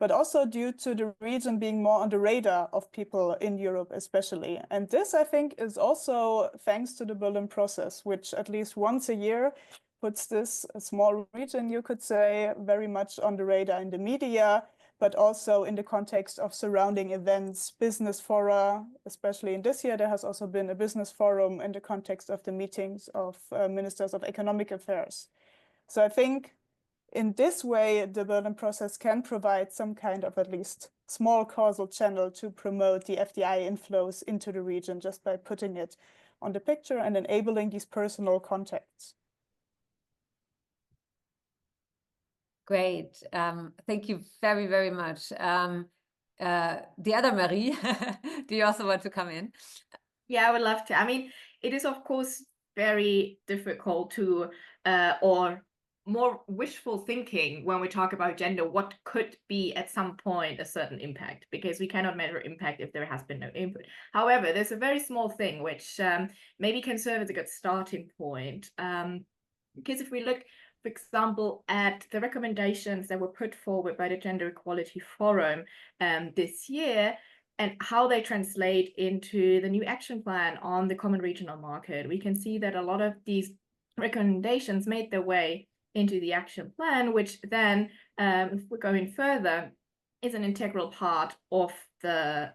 but also due to the region being more on the radar of people in Europe especially. And this, I think, is also thanks to the Berlin process, which at least once a year puts this small region, you could say, very much on the radar in the media, but also in the context of surrounding events, business fora. Especially in this year, there has also been a business forum in the context of the meetings of ministers of economic affairs. So I think in this way, the Berlin process can provide some kind of at least small causal channel to promote the FDI inflows into the region, just by putting it on the picture and enabling these personal contacts. Great. Thank you very, very much. The other Marie, do you also want to come in? Yeah, I would love to. I mean, it is, of course, very difficult to, or more wishful thinking when we talk about gender, what could be at some point a certain impact, because we cannot measure impact if there has been no input. However, there's a very small thing which maybe can serve as a good starting point. Because if we look, for example, at the recommendations that were put forward by the Gender Equality Forum this year, and how they translate into the new action plan on the common regional market, we can see that a lot of these recommendations made their way into the action plan, which then, if we're going further, is an integral part of the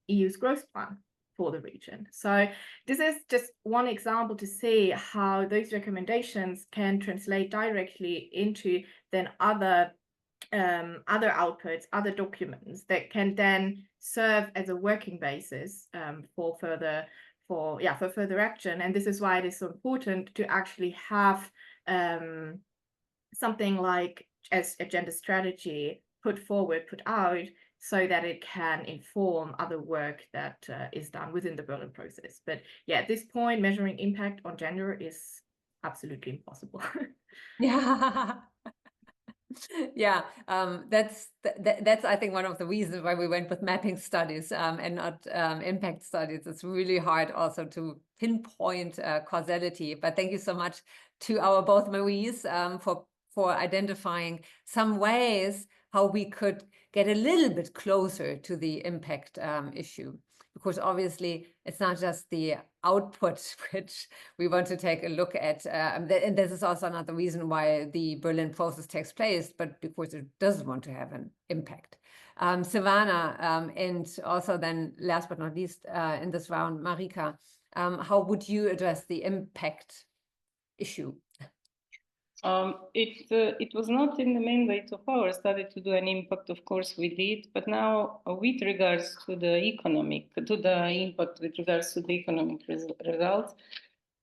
EU's growth plan for the region. So this is just one example to see how those recommendations can translate directly into then other outputs, other documents that can then serve as a working basis for further action. And this is why it is so important to actually have something like as a gender strategy put out, so that it can inform other work that is done within the Berlin process. But yeah, at this point, measuring impact on gender is absolutely impossible. Yeah. Yeah, that's I think one of the reasons why we went with mapping studies and not impact studies. It's really hard also to pinpoint causality. But thank you so much to our both Maries for identifying some ways how we could get a little bit closer to the impact issue. Because obviously it's not just the output which we want to take a look at. And this is also another reason why the Berlin process takes place, but because it does want to have an impact. Silvana, and also then last but not least in this round, Marika, how would you address the impact issue? It was not in the mandate of our study to do an impact. Of course we did, but now with regards to the impact with regards to the economic results,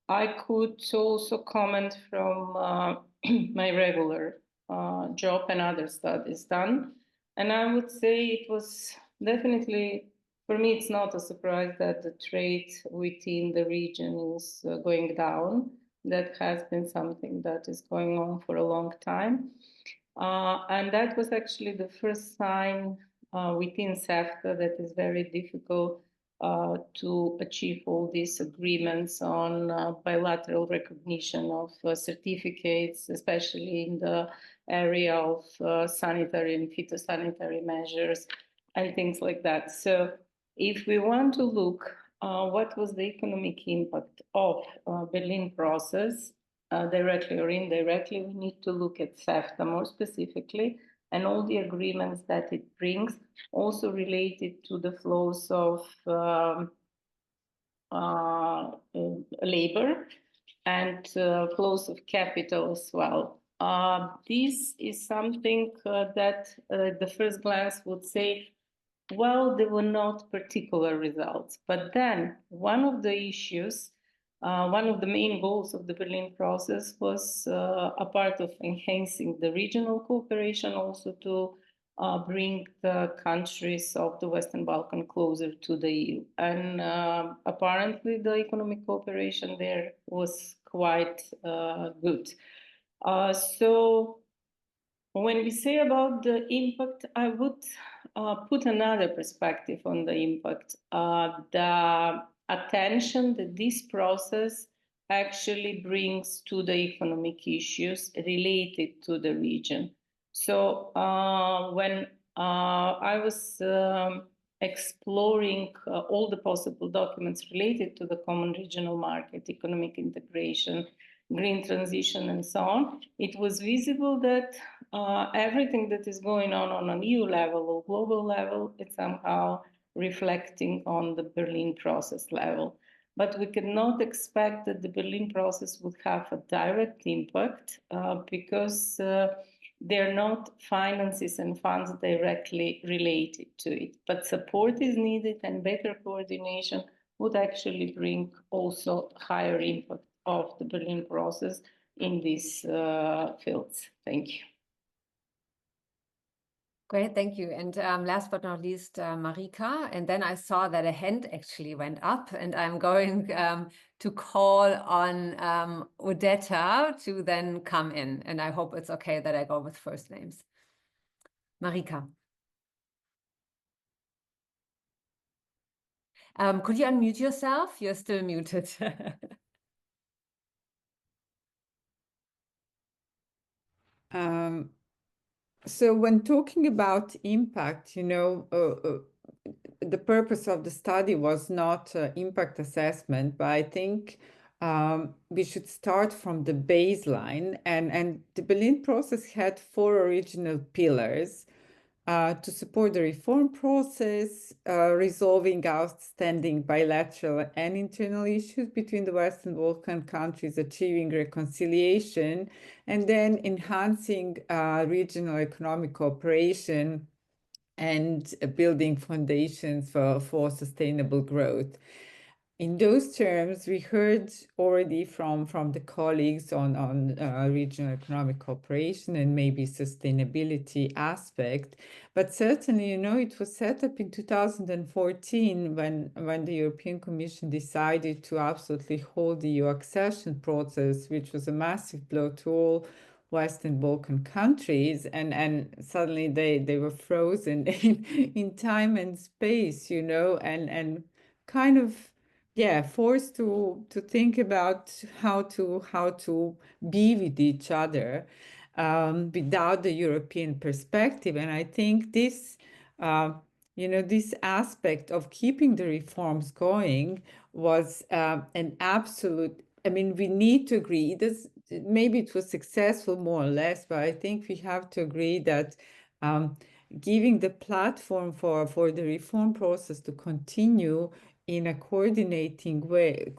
I could also comment from my regular job and other studies done. And I would say it was definitely, for me, it's not a surprise that the trade within the region is going down. That has been something that is going on for a long time. And that was actually the first sign within CEFTA that is very difficult to achieve all these agreements on bilateral recognition of certificates, especially in the area of sanitary and phytosanitary measures and things like that. So if we want to look what was the economic impact of Berlin process, directly or indirectly, we need to look at CEFTA more specifically and all the agreements that it brings, also related to the flows of labor and flows of capital as well. This is something that the first glance would say, well, there were not particular results. But then one of the issues, one of the main goals of the Berlin process was a part of enhancing the regional cooperation, also to bring the countries of the Western Balkans closer to the EU. And apparently the economic cooperation there was quite good. So when we say about the impact, I would put another perspective on the impact. The attention that this process actually brings to the economic issues related to the region. So when I was exploring all the possible documents related to the common regional market, economic integration, green transition, and so on, it was visible that everything that is going on an EU level or global level is somehow reflecting on the Berlin process level. But we cannot expect that the Berlin process would have a direct impact because they're not finances and funds directly related to it. But support is needed, and better coordination would actually bring also higher impact of the Berlin process in these fields. Thank you. Great, thank you. And last but not least, Marika. And then I saw that a hand actually went up, and I'm going to call on Odetta to then come in. And I hope it's okay that I go with first names. Marika. Could you unmute yourself? You're still muted. So when talking about impact, you know, the purpose of the study was not impact assessment, but I think we should start from the baseline. And the Berlin process had 4 original pillars to support the reform process, resolving outstanding bilateral and internal issues between the Western Balkan countries, achieving reconciliation, and then enhancing regional economic cooperation and building foundations for sustainable growth. in those terms, we heard already from the colleagues on regional economic cooperation and maybe sustainability aspect, but certainly, you know, it was set up in 2014 when the European Commission decided to absolutely hold the EU accession process, which was a massive blow to all Western Balkan countries, and suddenly they were frozen in time and space, you know, and kind of, yeah, forced to think about how to be with each other without the European perspective. And I think this, you know, this aspect of keeping the reforms going was an absolute. I mean, we need to agree. Maybe it was successful more or less, but I think we have to agree that giving the platform for the reform process to continue in a coordinating way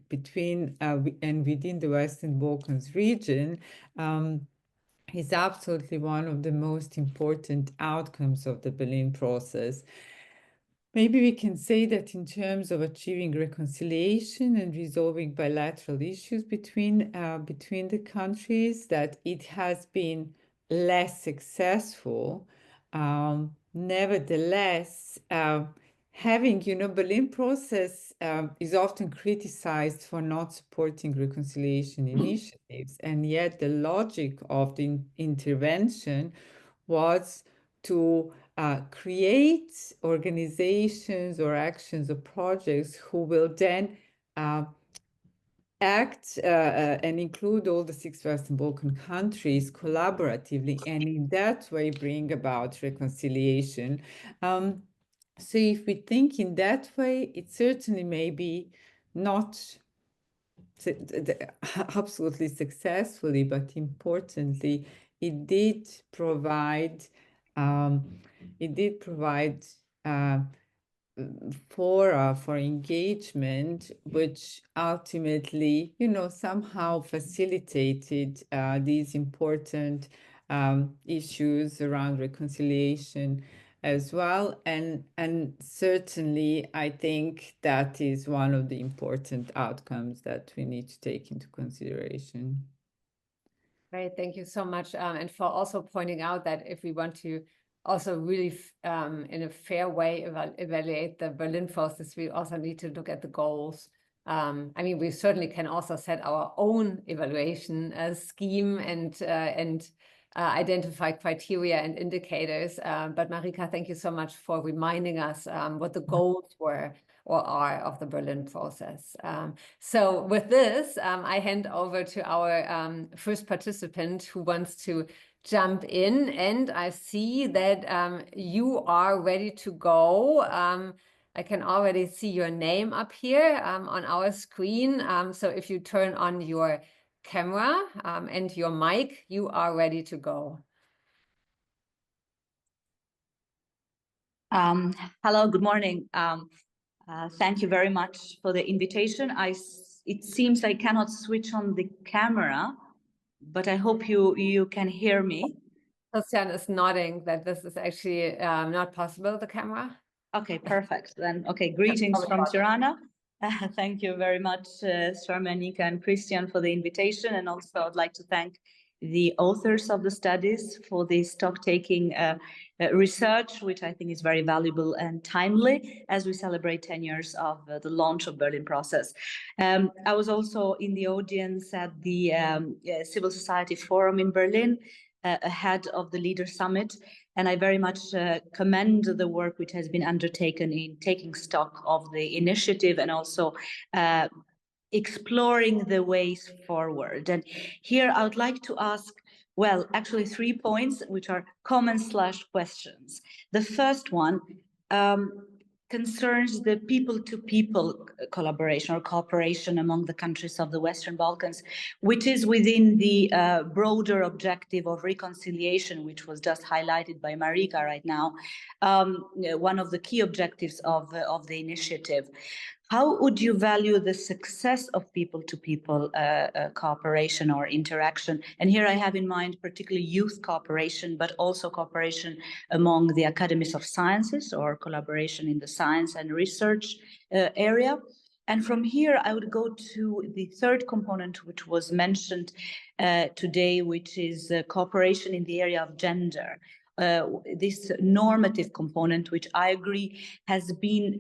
between and within the Western Balkans region is absolutely one of the most important outcomes of the Berlin process. Maybe we can say that in terms of achieving reconciliation and resolving bilateral issues between the countries, that it has been less successful. Nevertheless, having, you know, Berlin process is often criticized for not supporting reconciliation initiatives, and yet the logic of the intervention was to create organizations or actions or projects who will then act and include all the 6 Western Balkan countries collaboratively, and in that way bring about reconciliation. So if we think in that way, it certainly may be not absolutely successfully, but importantly, it did provide for engagement, which ultimately, you know, somehow facilitated these important issues around reconciliation as well. And certainly, I think that is one of the important outcomes that we need to take into consideration. Great, thank you so much. And for also pointing out that if we want to also really in a fair way evaluate the Berlin process, we also need to look at the goals. I mean, we certainly can also set our own evaluation scheme and identify criteria and indicators. But Marika, thank you so much for reminding us what the goals were or are of the Berlin process. So with this, I hand over to our first participant who wants to jump in, and I see that you are ready to go. I can already see your name up here on our screen. So if you turn on your camera and your mic, you are ready to go. Hello, good morning. Thank you very much for the invitation. It seems I cannot switch on the camera, but I hope you can hear me. Christian is nodding that this is actually not possible, the camera. Okay, perfect. Then, okay, greetings from Tirana. Thank you very much, Sharmanika and Christian, for the invitation. And also I'd like to thank the authors of the studies for this stock-taking research, which I think is very valuable and timely as we celebrate 10 years of the launch of Berlin process. I was also in the audience at the Civil Society Forum in Berlin, ahead of the Leader Summit, and I very much commend the work which has been undertaken in taking stock of the initiative and also exploring the ways forward. And here I would like to ask, well, actually 3 points, which are comments/questions. The first one concerns the people-to-people collaboration or cooperation among the countries of the Western Balkans, which is within the broader objective of reconciliation, which was just highlighted by Marika right now, one of the key objectives of the initiative. how would you value the success of people-to-people cooperation or interaction? And here I have in mind particularly youth cooperation, but also cooperation among the academies of sciences or collaboration in the science and research area. And from here, I would go to the third component, which was mentioned today, which is cooperation in the area of gender. This normative component, which I agree has been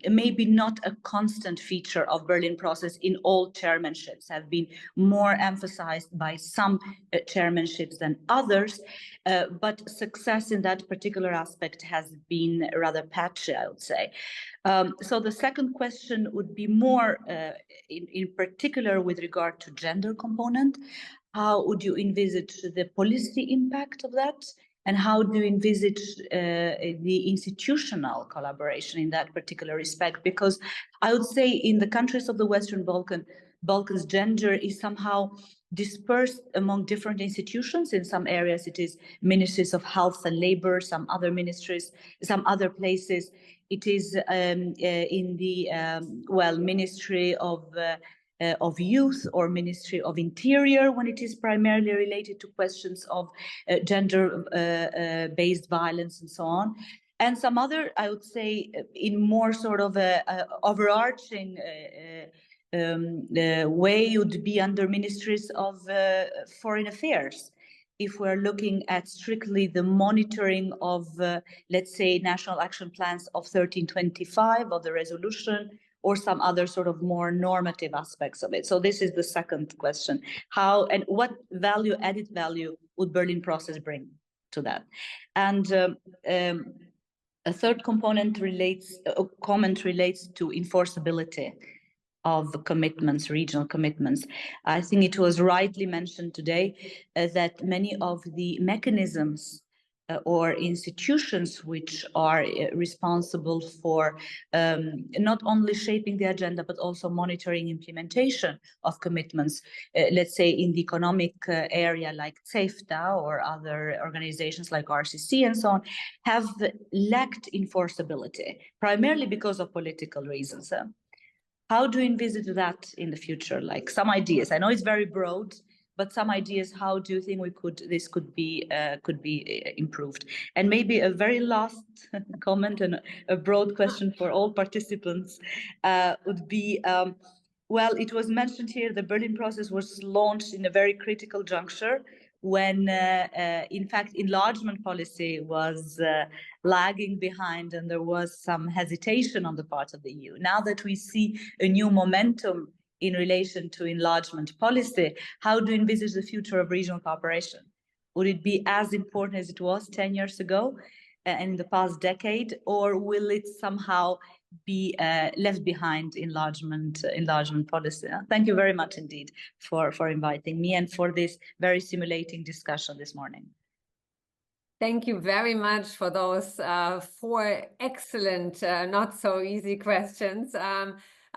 maybe not a constant feature of Berlin process in all chairmanships, have been more emphasized by some chairmanships than others, but success in that particular aspect has been rather patchy, I would say. So the second question would be more in particular with regard to gender component. How would you envisage the policy impact of that? And how do you envisage the institutional collaboration in that particular respect? Because I would say in the countries of the Western Balkans, gender is somehow dispersed among different institutions. In some areas, it is ministries of health and labor, some other ministries, some other places. It is in the, Ministry of Youth or Ministry of Interior when it is primarily related to questions of gender-based violence and so on. And some other, I would say, in more sort of a overarching way would be under ministries of foreign affairs. If we're looking at strictly the monitoring of, let's say, national action plans of 1325 of the resolution, or some other sort of more normative aspects of it. So this is the second question. How and what value, added value, would Berlin process bring to that? And a third component relates to enforceability of commitments, regional commitments. I think it was rightly mentioned today that many of the mechanisms or institutions which are responsible for not only shaping the agenda, but also monitoring implementation of commitments, let's say in the economic area like CEFTA or other organizations like RCC and so on, have lacked enforceability, primarily because of political reasons. How do you envisage that in the future? Like some ideas. I know it's very broad, but some ideas. How do you think this could be improved? And maybe a very last comment and a broad question for all participants would be. Well, it was mentioned here the Berlin process was launched in a very critical juncture when, in fact, enlargement policy was lagging behind and there was some hesitation on the part of the EU. Now that we see a new momentum in relation to enlargement policy, how do you envisage the future of regional cooperation? Would it be as important as it was 10 years ago and in the past decade, or will it somehow be left behind enlargement policy? Thank you very much indeed for inviting me and for this very stimulating discussion this morning. Thank you very much for those 4 excellent, not so easy questions.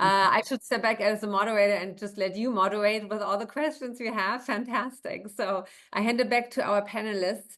I should step back as a moderator and just let you moderate with all the questions you have. Fantastic. So I hand it back to our panelists.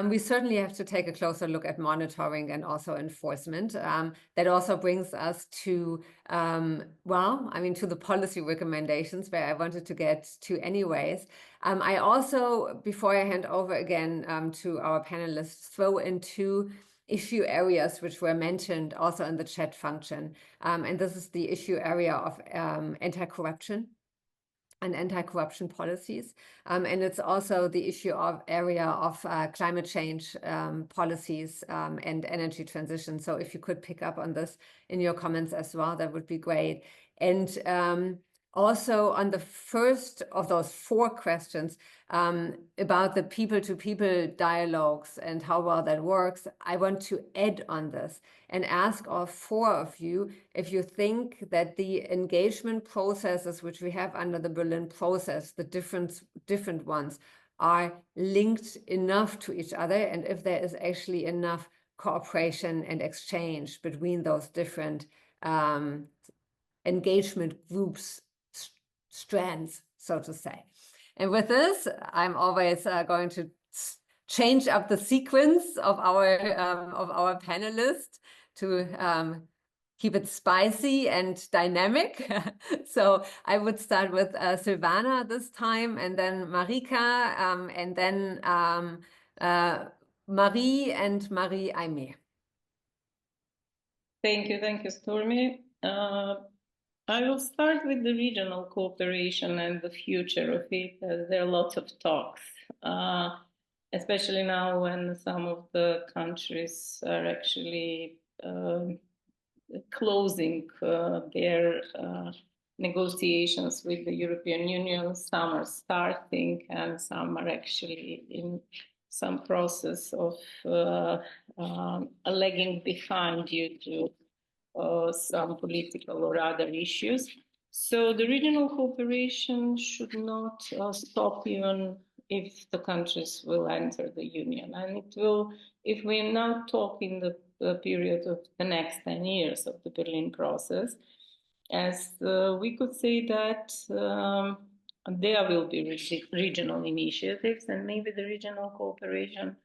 We certainly have to take a closer look at monitoring and also enforcement. That also brings us to, to the policy recommendations where I wanted to get to anyways. I also, before I hand over again to our panelists, throw in 2 issue areas which were mentioned also in the chat function. And this is the issue area of anti-corruption and anti-corruption policies. And it's also the issue of area of climate change policies and energy transition. So if you could pick up on this in your comments as well, that would be great. And also on the first of those 4 questions about the people-to-people dialogues and how well that works, I want to add on this and ask all 4 of you if you think that the engagement processes which we have under the Berlin process, the different ones, are linked enough to each other, and if there is actually enough cooperation and exchange between those different engagement groups, strands, so to say. And with this, I'm always going to change up the sequence of our panelists to keep it spicy and dynamic. So I would start with Silvana this time, and then Marika, and then Marie and Marie-Aimée. Thank you, Stormy. I will start with the regional cooperation and the future of it, as there are lots of talks, especially now when some of the countries are actually closing their negotiations with the European Union. Some are starting and some are actually in some process of lagging behind due to some political or other issues. So the regional cooperation should not stop even if the countries will enter the Union. And it will, if we now talk in the period of the next 10 years of the Berlin process, as we could say that there will be regional initiatives, and maybe the regional cooperation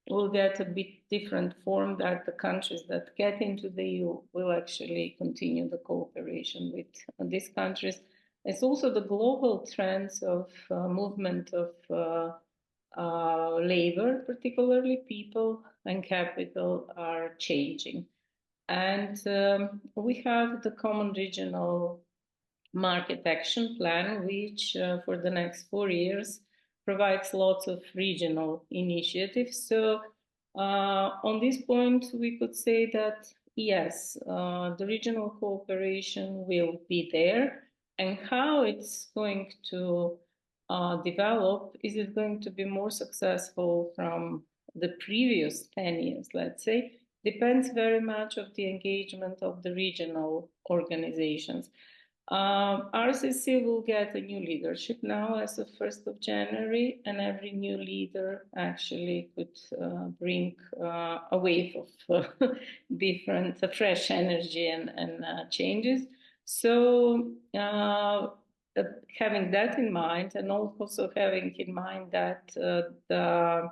will get a bit different form, that the countries that get into the EU will actually continue the cooperation with these countries. It's also the global trends of movement of labor, particularly people and capital, are changing. And we have the common regional market action plan, which for the next 4 years provides lots of regional initiatives. So on this point, we could say that, yes, the regional cooperation will be there. And how it's going to develop, is it going to be more successful from the previous 10 years, let's say, depends very much of the engagement of the regional organizations. RCC will get a new leadership now as of 1st of January, and every new leader actually could bring a wave of different fresh energy and changes. So having that in mind, and also having in mind that the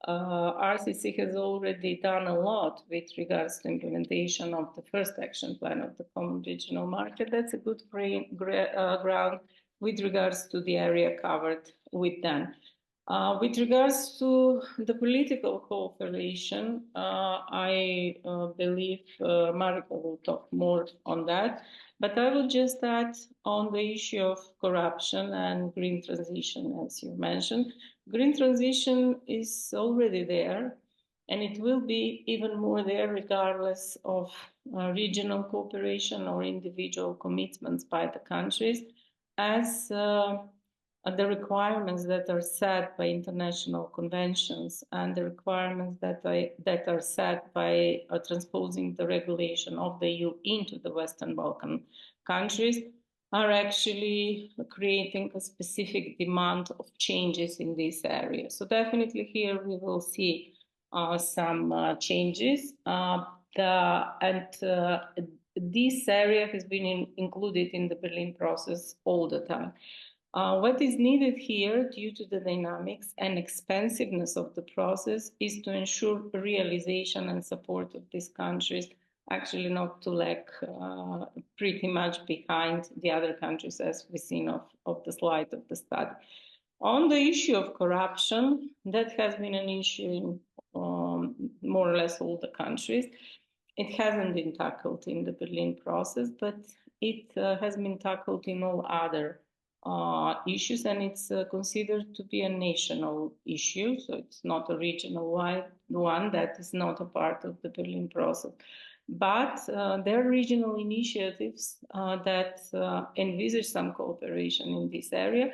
RCC has already done a lot with regards to implementation of the first action plan of the common regional market. That's a good ground with regards to the area covered with them. With regards to the political cooperation, I believe Marika will talk more on that, but I will just add on the issue of corruption and green transition, as you mentioned. Green transition is already there, and it will be even more there regardless of regional cooperation or individual commitments by the countries, as the requirements that are set by international conventions and the requirements that are set by transposing the regulation of the EU into the Western Balkan countries are actually creating a specific demand of changes in this area. So definitely here we will see some changes. This area has been included in the Berlin process all the time. What is needed here, due to the dynamics and expensiveness of the process, is to ensure realization and support of these countries, actually not to lag pretty much behind the other countries, as we've seen of the slide of the study. On the issue of corruption, that has been an issue in more or less all the countries. It hasn't been tackled in the Berlin process, but it has been tackled in all other issues, and it's considered to be a national issue, so it's not a regional-wide one that is not a part of the Berlin process. But there are regional initiatives that envisage some cooperation in this area.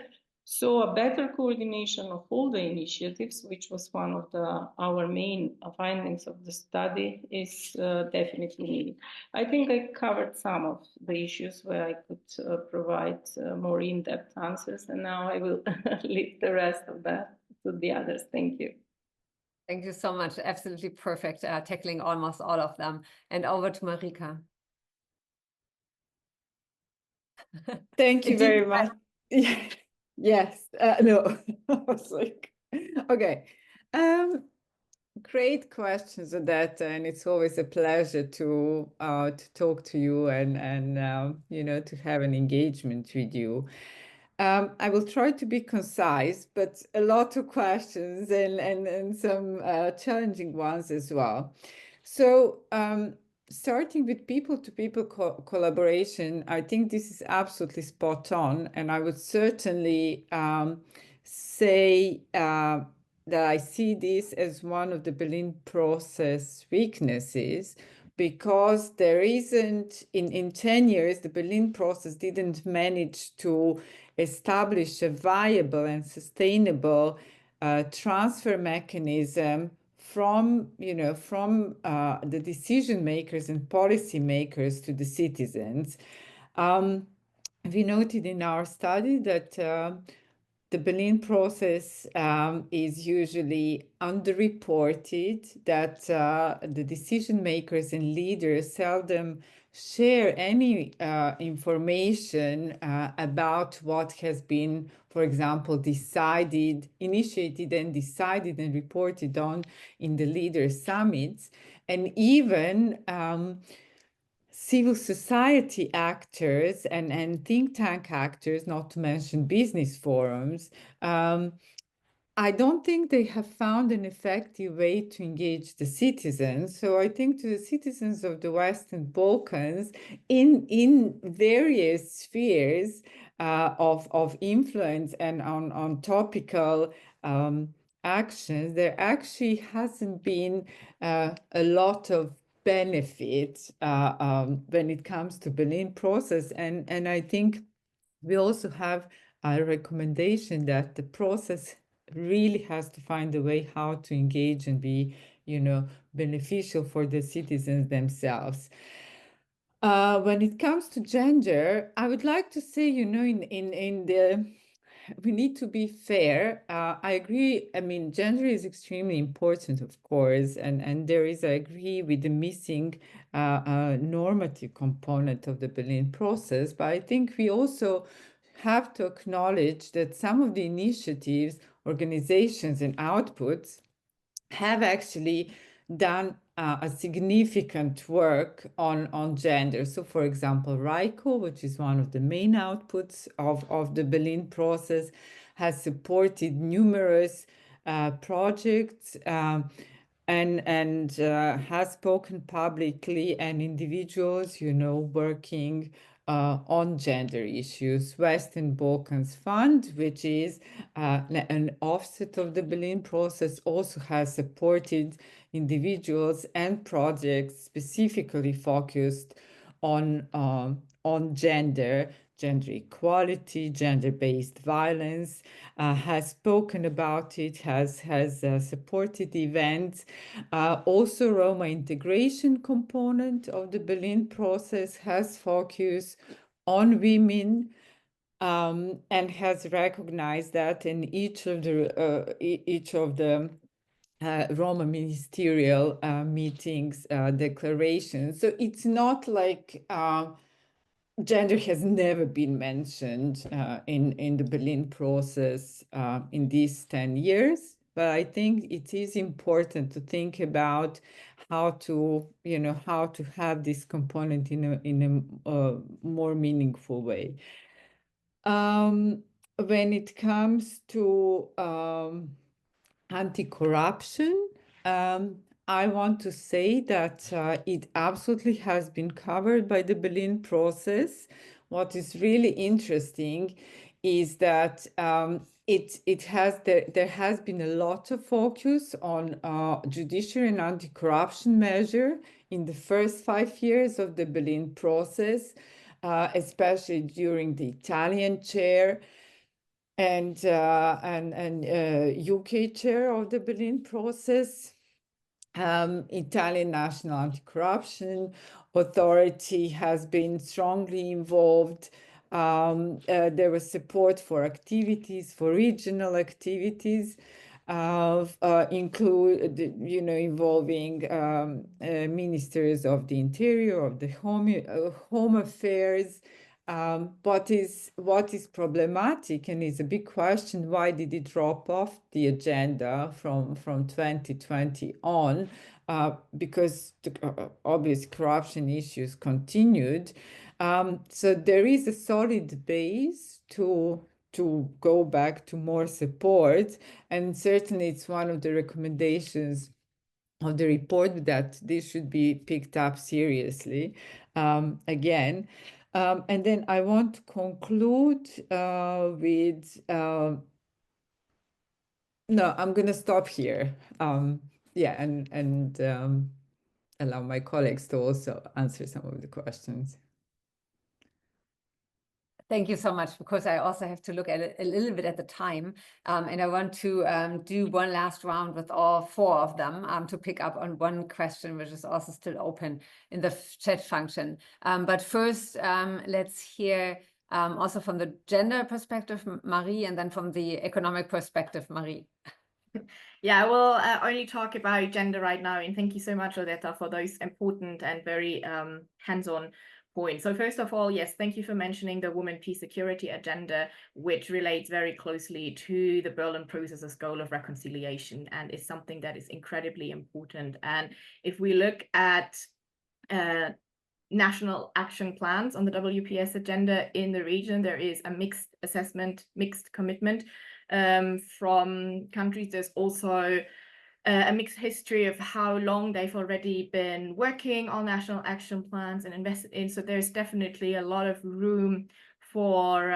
So a better coordination of all the initiatives, which was one of our main findings of the study, is definitely needed. I think I covered some of the issues where I could provide more in-depth answers, and now I will leave the rest of that to the others. Thank you. Thank you so much. Absolutely perfect, tackling almost all of them. And over to Marika. Thank you very much. Yes, no, I was like, okay. great questions, Odetta, and it's always a pleasure to talk to you and you know, to have an engagement with you. I will try to be concise, but a lot of questions and some challenging ones as well. So starting with people-to-people collaboration, I think this is absolutely spot on, and I would certainly say that I see this as one of the Berlin process weaknesses, because there isn't, in 10 years, the Berlin process didn't manage to establish a viable and sustainable transfer mechanism from, you know, from the decision makers and policy makers to the citizens. We noted in our study that the Berlin process is usually underreported, that the decision makers and leaders seldom share any information about what has been, for example, initiated and decided and reported on in the leaders' summits. And even civil society actors and think tank actors, not to mention business forums, I don't think they have found an effective way to engage the citizens. So I think to the citizens of the Western Balkans in various spheres of influence and on topical actions, there actually hasn't been a lot of benefit when it comes to Berlin process. And I think we also have a recommendation that the process really has to find a way how to engage and be, you know, beneficial for the citizens themselves. When it comes to gender, I would like to say, you know, we need to be fair. I agree. I mean, gender is extremely important, of course, and there is, I agree with the missing normative component of the Berlin process. But I think we also have to acknowledge that some of the initiatives, organizations, and outputs have actually done a significant work on gender. So, for example, RICO, which is one of the main outputs of the Berlin process, has supported numerous projects and has spoken publicly, and individuals, you know, working on gender issues. Western Balkans Fund, which is an offset of the Berlin process, also has supported individuals and projects specifically focused on gender equality, gender-based violence, has spoken about it, has supported events. Also, Roma integration component of the Berlin process has focused on women, and has recognized that in each of the Roma ministerial meetings, declarations. So it's not like gender has never been mentioned in the Berlin process in these 10 years. But I think it is important to think about how to, you know, how to have this component in a more meaningful way. When it comes to anti-corruption, I want to say that it absolutely has been covered by the Berlin process. What is really interesting is that there has been a lot of focus on judiciary and anti-corruption measure in the first 5 years of the Berlin process, especially during the Italian chair and UK chair of the Berlin process. Italian National Anti-Corruption Authority has been strongly involved. There was support for activities, for regional activities, involving ministers of the interior, of the home affairs, what is problematic and is a big question, why did it drop off the agenda from 2020 on? Because the obvious corruption issues continued. So there is a solid base to go back to more support, and certainly it's one of the recommendations of the report that this should be picked up seriously again. And then I want to conclude with, no, I'm going to stop here. Yeah, and allow my colleagues to also answer some of the questions. Thank you so much, because I also have to look at it a little bit at the time, and I want to do one last round with all four of them to pick up on one question, which is also still open in the chat function. But first, let's hear also from the gender perspective, Marie, and then from the economic perspective, Marie. Yeah, I will only talk about gender right now, and thank you so much, Odetta, for those important and very hands-on point. So first of all, yes, thank you for mentioning the Women, Peace, Security agenda, which relates very closely to the Berlin Process's goal of reconciliation and is something that is incredibly important. And if we look at national action plans on the WPS agenda in the region, there is a mixed assessment, mixed commitment from countries. There's also a mixed history of how long they've already been working on national action plans and invested in. So there's definitely a lot of room for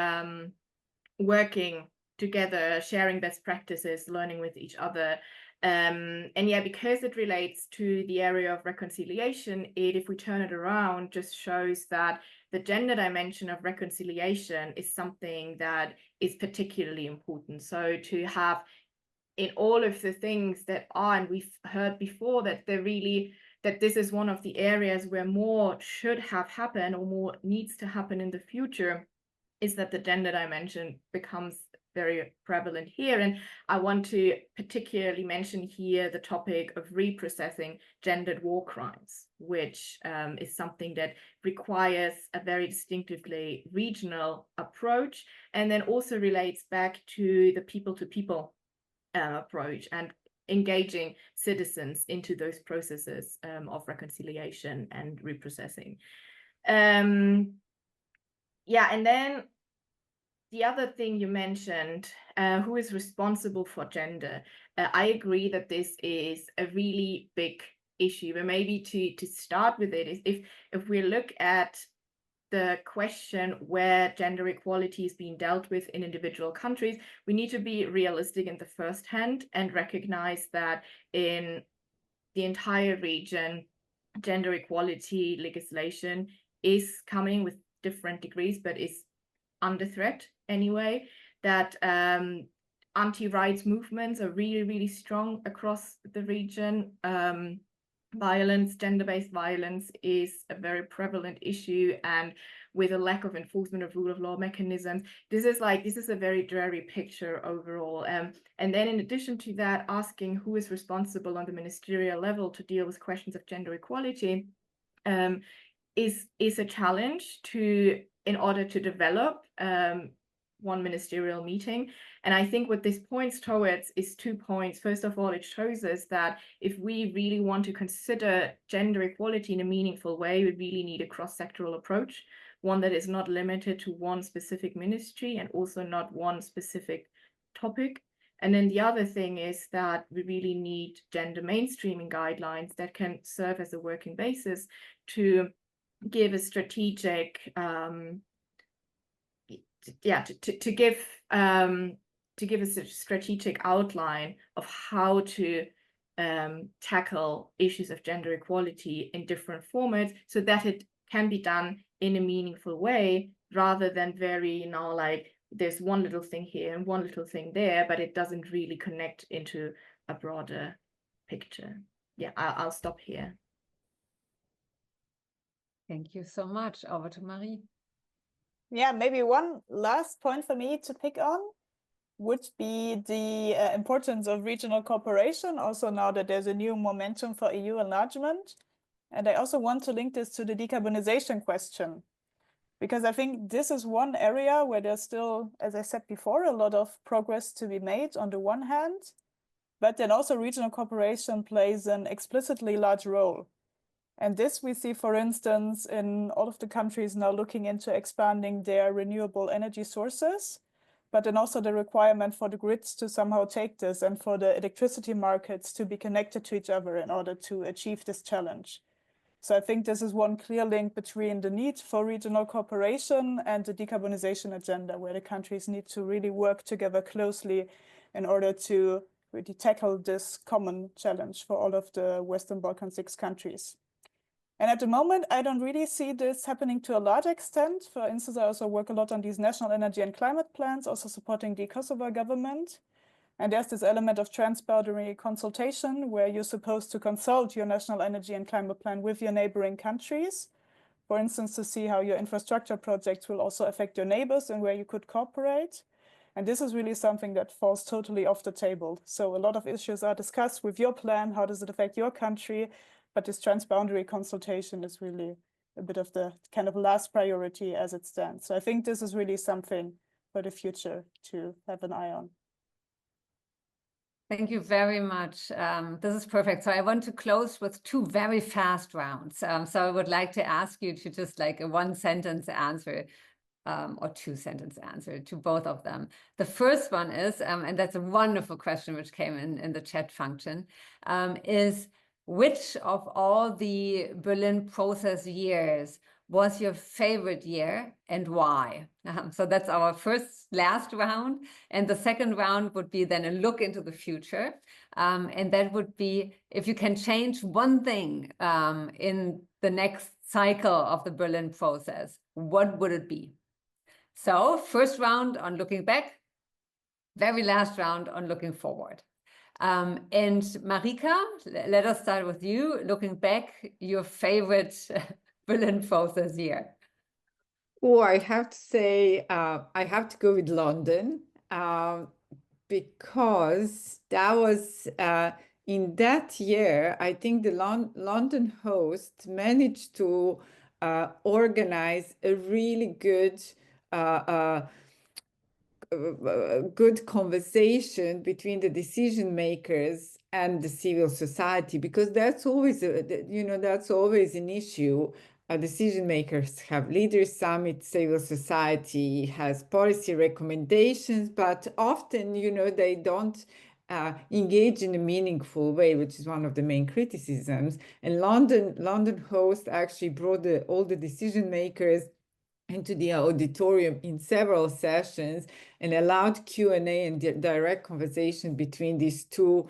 working together, sharing best practices, learning with each other. And yeah, because it relates to the area of reconciliation, if we turn it around, just shows that the gender dimension of reconciliation is something that is particularly important. So to have in all of the things that are, and we've heard before that that this is one of the areas where more should have happened or more needs to happen in the future, is that the gender dimension becomes very prevalent here. And I want to particularly mention here the topic of reprocessing gendered war crimes, which is something that requires a very distinctively regional approach, and then also relates back to the people-to-people approach and engaging citizens into those processes of reconciliation and reprocessing. Yeah, and then the other thing you mentioned, who is responsible for gender? I agree that this is a really big issue, but maybe to start with it is if we look at the question where gender equality is being dealt with in individual countries, we need to be realistic in the first hand and recognize that in the entire region, gender equality legislation is coming with different degrees, but is under threat anyway, that anti-rights movements are really, really strong across the region. Violence, gender-based violence is a very prevalent issue, and with a lack of enforcement of rule of law mechanisms, this is a very dreary picture overall. And then in addition to that, asking who is responsible on the ministerial level to deal with questions of gender equality is a challenge in order to develop one ministerial meeting. And I think what this points towards is 2 points. First of all, it shows us that if we really want to consider gender equality in a meaningful way, we really need a cross-sectoral approach, one that is not limited to one specific ministry and also not one specific topic. And then the other thing is that we really need gender mainstreaming guidelines that can serve as a working basis to give a strategic to give a strategic outline of how to tackle issues of gender equality in different formats, so that it can be done in a meaningful way, rather than very, like there's one little thing here and one little thing there, but it doesn't really connect into a broader picture. Yeah, I'll stop here. Thank you so much. Over to Marie. Yeah, maybe one last point for me to pick on would be the importance of regional cooperation, also now that there's a new momentum for EU enlargement. And I also want to link this to the decarbonization question. because I think this is one area where there's still, as I said before, a lot of progress to be made on the one hand, but then also regional cooperation plays an explicitly large role. And this we see, for instance, in all of the countries now looking into expanding their renewable energy sources, but then also the requirement for the grids to somehow take this and for the electricity markets to be connected to each other in order to achieve this challenge. So I think this is one clear link between the need for regional cooperation and the decarbonization agenda, where the countries need to really work together closely in order to really tackle this common challenge for all of the Western Balkan 6 countries. And at the moment, I don't really see this happening to a large extent. For instance, I also work a lot on these national energy and climate plans, also supporting the Kosovo government. And there's this element of transboundary consultation where you're supposed to consult your national energy and climate plan with your neighboring countries. For instance, to see how your infrastructure projects will also affect your neighbors and where you could cooperate. And this is really something that falls totally off the table. So a lot of issues are discussed with your plan. How does it affect your country? But this transboundary consultation is really a bit of the kind of last priority as it stands. So I think this is really something for the future to have an eye on. Thank you very much. This is perfect. So I want to close with 2 very fast rounds. So I would like to ask you to just like a 1-sentence answer or 2-sentence answer to both of them. The first one is, and that's a wonderful question which came in the chat function, is which of all the Berlin process years was your favorite year and why? So that's our last round. And the second round would be then a look into the future. And that would be if you can change one thing in the next cycle of the Berlin process, what would it be? So first round on looking back, very last round on looking forward. And Marika, let us start with you. Looking back, your favorite Berlin process year. Oh, I have to say, I have to go with London because that was in that year, I think the London host managed to organize a really good conversation between the decision makers and the civil society, because that's always that's always an issue. Decision makers have leaders summit, civil society has policy recommendations, but often they don't engage in a meaningful way, which is one of the main criticisms. And London host actually brought all the decision makers into the auditorium in several sessions and allowed Q&A and direct conversation between these two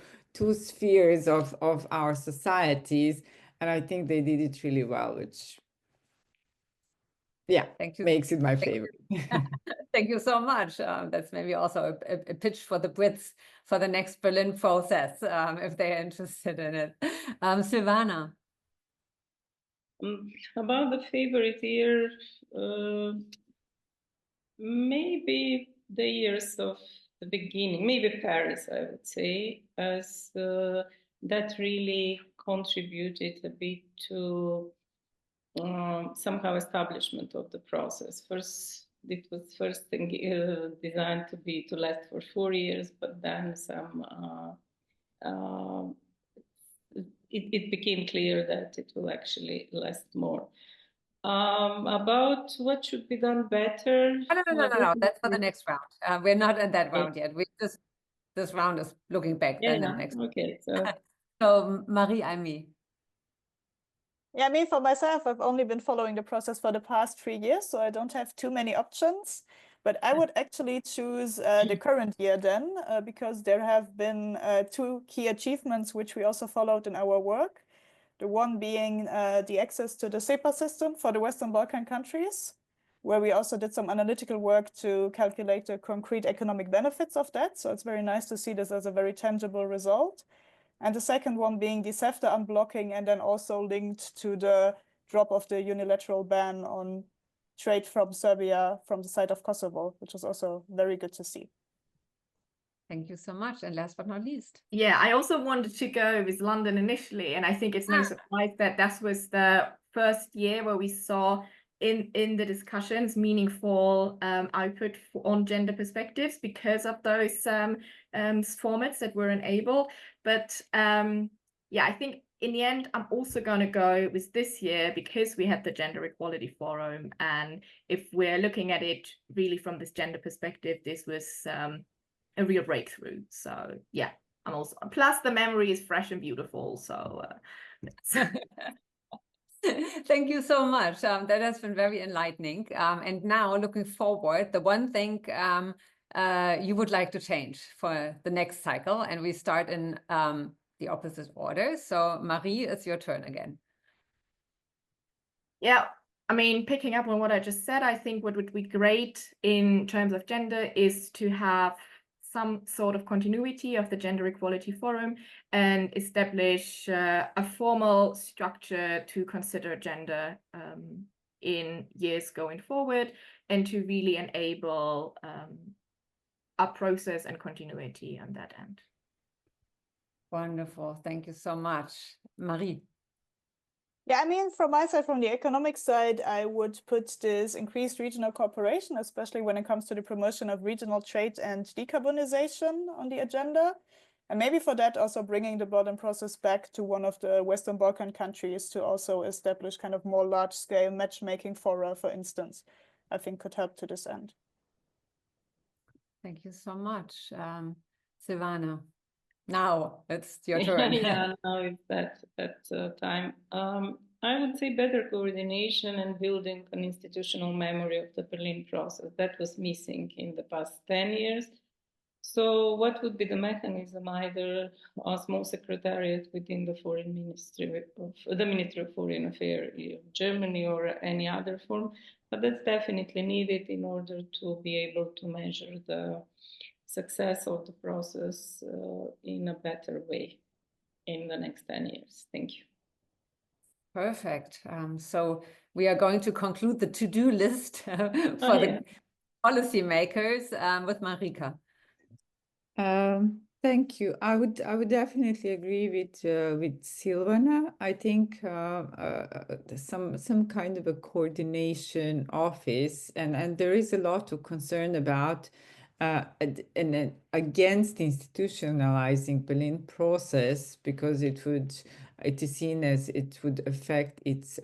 spheres of our societies. And I think they did it really well, which Thank you. Makes it my favorite. Thank you so much. That's maybe also a pitch for the Brits for the next Berlin process, if they're interested in it. Silvana. About the favorite year, maybe the years of the beginning, maybe Paris, I would say, as that really contributed a bit to somehow establishment of the process. First, it was designed to last for 4 years, but then it became clear that it will actually last more. About what should be done better. No. That's for the next round. We're not at that round yet. This round is looking back. Then the next. Okay. So Marie-Aimée. Yeah, me for myself, I've only been following the process for the past 3 years, so I don't have too many options. But I would actually choose the current year then, because there have been 2 key achievements which we also followed in our work. The one being the access to the SEPA system for the Western Balkan countries, where we also did some analytical work to calculate the concrete economic benefits of that. So it's very nice to see this as a very tangible result. And the second one being the CEFTA unblocking, and then also linked to the drop of the unilateral ban on trade from Serbia from the side of Kosovo, which was also very good to see. Thank you so much. And last but not least. Yeah, I also wanted to go with London initially, and I think it's no surprise that that was the first year where we saw in the discussions meaningful output on gender perspectives because of those formats that were enabled. But yeah, I think in the end, I'm also going to go with this year because we had the Gender Equality Forum. And if we're looking at it really from this gender perspective, this was a real breakthrough. So yeah, I'm also, plus the memory is fresh and beautiful. So thank you so much. That has been very enlightening. And now looking forward, the one thing you would like to change for the next cycle, and we start in the opposite order. So Marie, it's your turn again. Yeah, I mean, picking up on what I just said, I think what would be great in terms of gender is to have some sort of continuity of the Gender Equality Forum and establish a formal structure to consider gender in years going forward and to really enable a process and continuity on that end. Wonderful. Thank you so much. Marie. Yeah, I mean, from my side, from the economic side, I would put this increased regional cooperation, especially when it comes to the promotion of regional trade and decarbonization on the agenda. And maybe for that, also bringing the Berlin process back to one of the Western Balkan countries to also establish kind of more large-scale matchmaking fora, for instance, I think could help to this end. Thank you so much. Silvana. Now it's your turn. Yeah, now it's that time. I would say better coordination and building an institutional memory of the Berlin process that was missing in the past 10 years. So what would be the mechanism? Either a small secretariat within the Foreign Ministry of the Ministry of Foreign Affairs of Germany or any other form, but that's definitely needed in order to be able to measure the success of the process in a better way in the next 10 years. Thank you. Perfect. So we are going to conclude the to-do list for the policymakers with Marika. Thank you. I would definitely agree with Silvana. I think some kind of a coordination office, and there is a lot to concern about. And against institutionalizing Berlin process because it is seen as it would affect its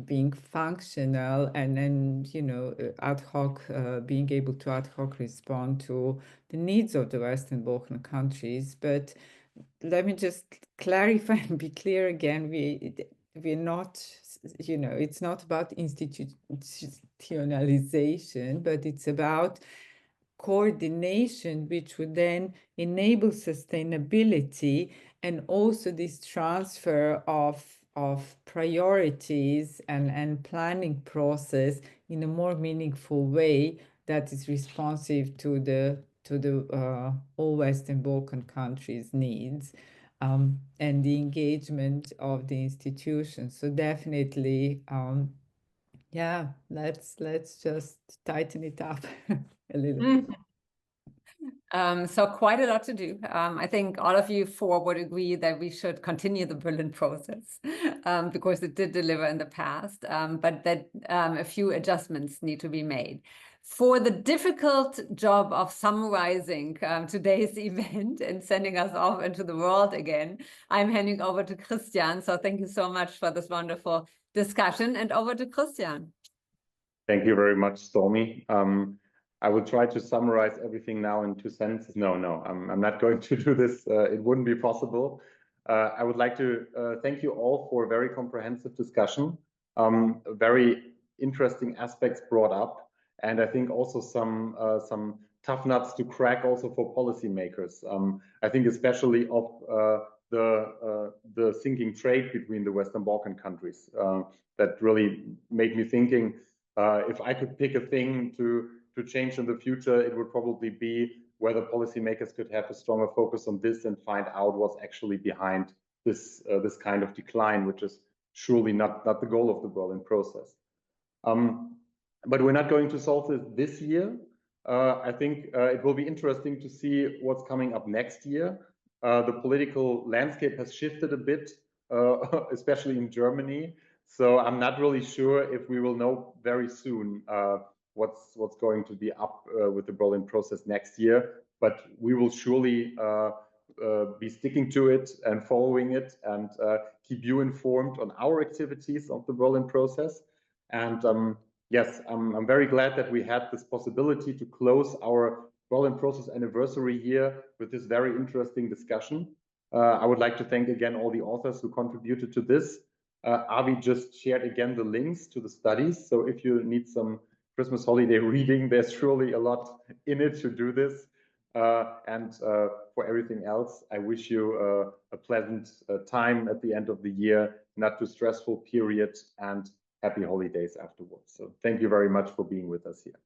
being functional and then ad hoc being able to ad hoc respond to the needs of the Western Balkan countries. But let me just clarify and be clear again, we're not, it's not about institutionalization, but it's about coordination, which would then enable sustainability and also this transfer of priorities and planning process in a more meaningful way that is responsive to the all Western Balkan countries' needs. And the engagement of the institutions. So definitely, yeah, let's just tighten it up a little bit. So quite a lot to do. I think all of you four would agree that we should continue the Berlin process because it did deliver in the past, but that a few adjustments need to be made. For the difficult job of summarizing today's event and sending us off into the world again, I'm handing over to Christian. So thank you so much for this wonderful discussion, and over to Christian. Thank you very much, Stormy. I will try to summarize everything now in 2 sentences. No, I'm not going to do this. It wouldn't be possible. I would like to thank you all for a very comprehensive discussion. Very interesting aspects brought up, and I think also some tough nuts to crack also for policymakers. I think especially of the sinking trade between the Western Balkan countries that really made me thinking if I could pick a thing to change in the future, it would probably be whether policymakers could have a stronger focus on this and find out what's actually behind this kind of decline, which is surely not the goal of the Berlin process. But we're not going to solve this year. I think it will be interesting to see what's coming up next year. The political landscape has shifted a bit, especially in Germany. So I'm not really sure if we will know very soon what's going to be up with the Berlin process next year. But we will surely be sticking to it and following it and keep you informed on our activities of the Berlin process. And yes, I'm very glad that we had this possibility to close our Berlin process anniversary year with this very interesting discussion. I would like to thank again all the authors who contributed to this. Avi just shared again the links to the studies. So if you need some Christmas holiday reading, there's surely a lot in it to do this. And for everything else, I wish you a pleasant time at the end of the year, not too stressful period, and happy holidays afterwards. So thank you very much for being with us here.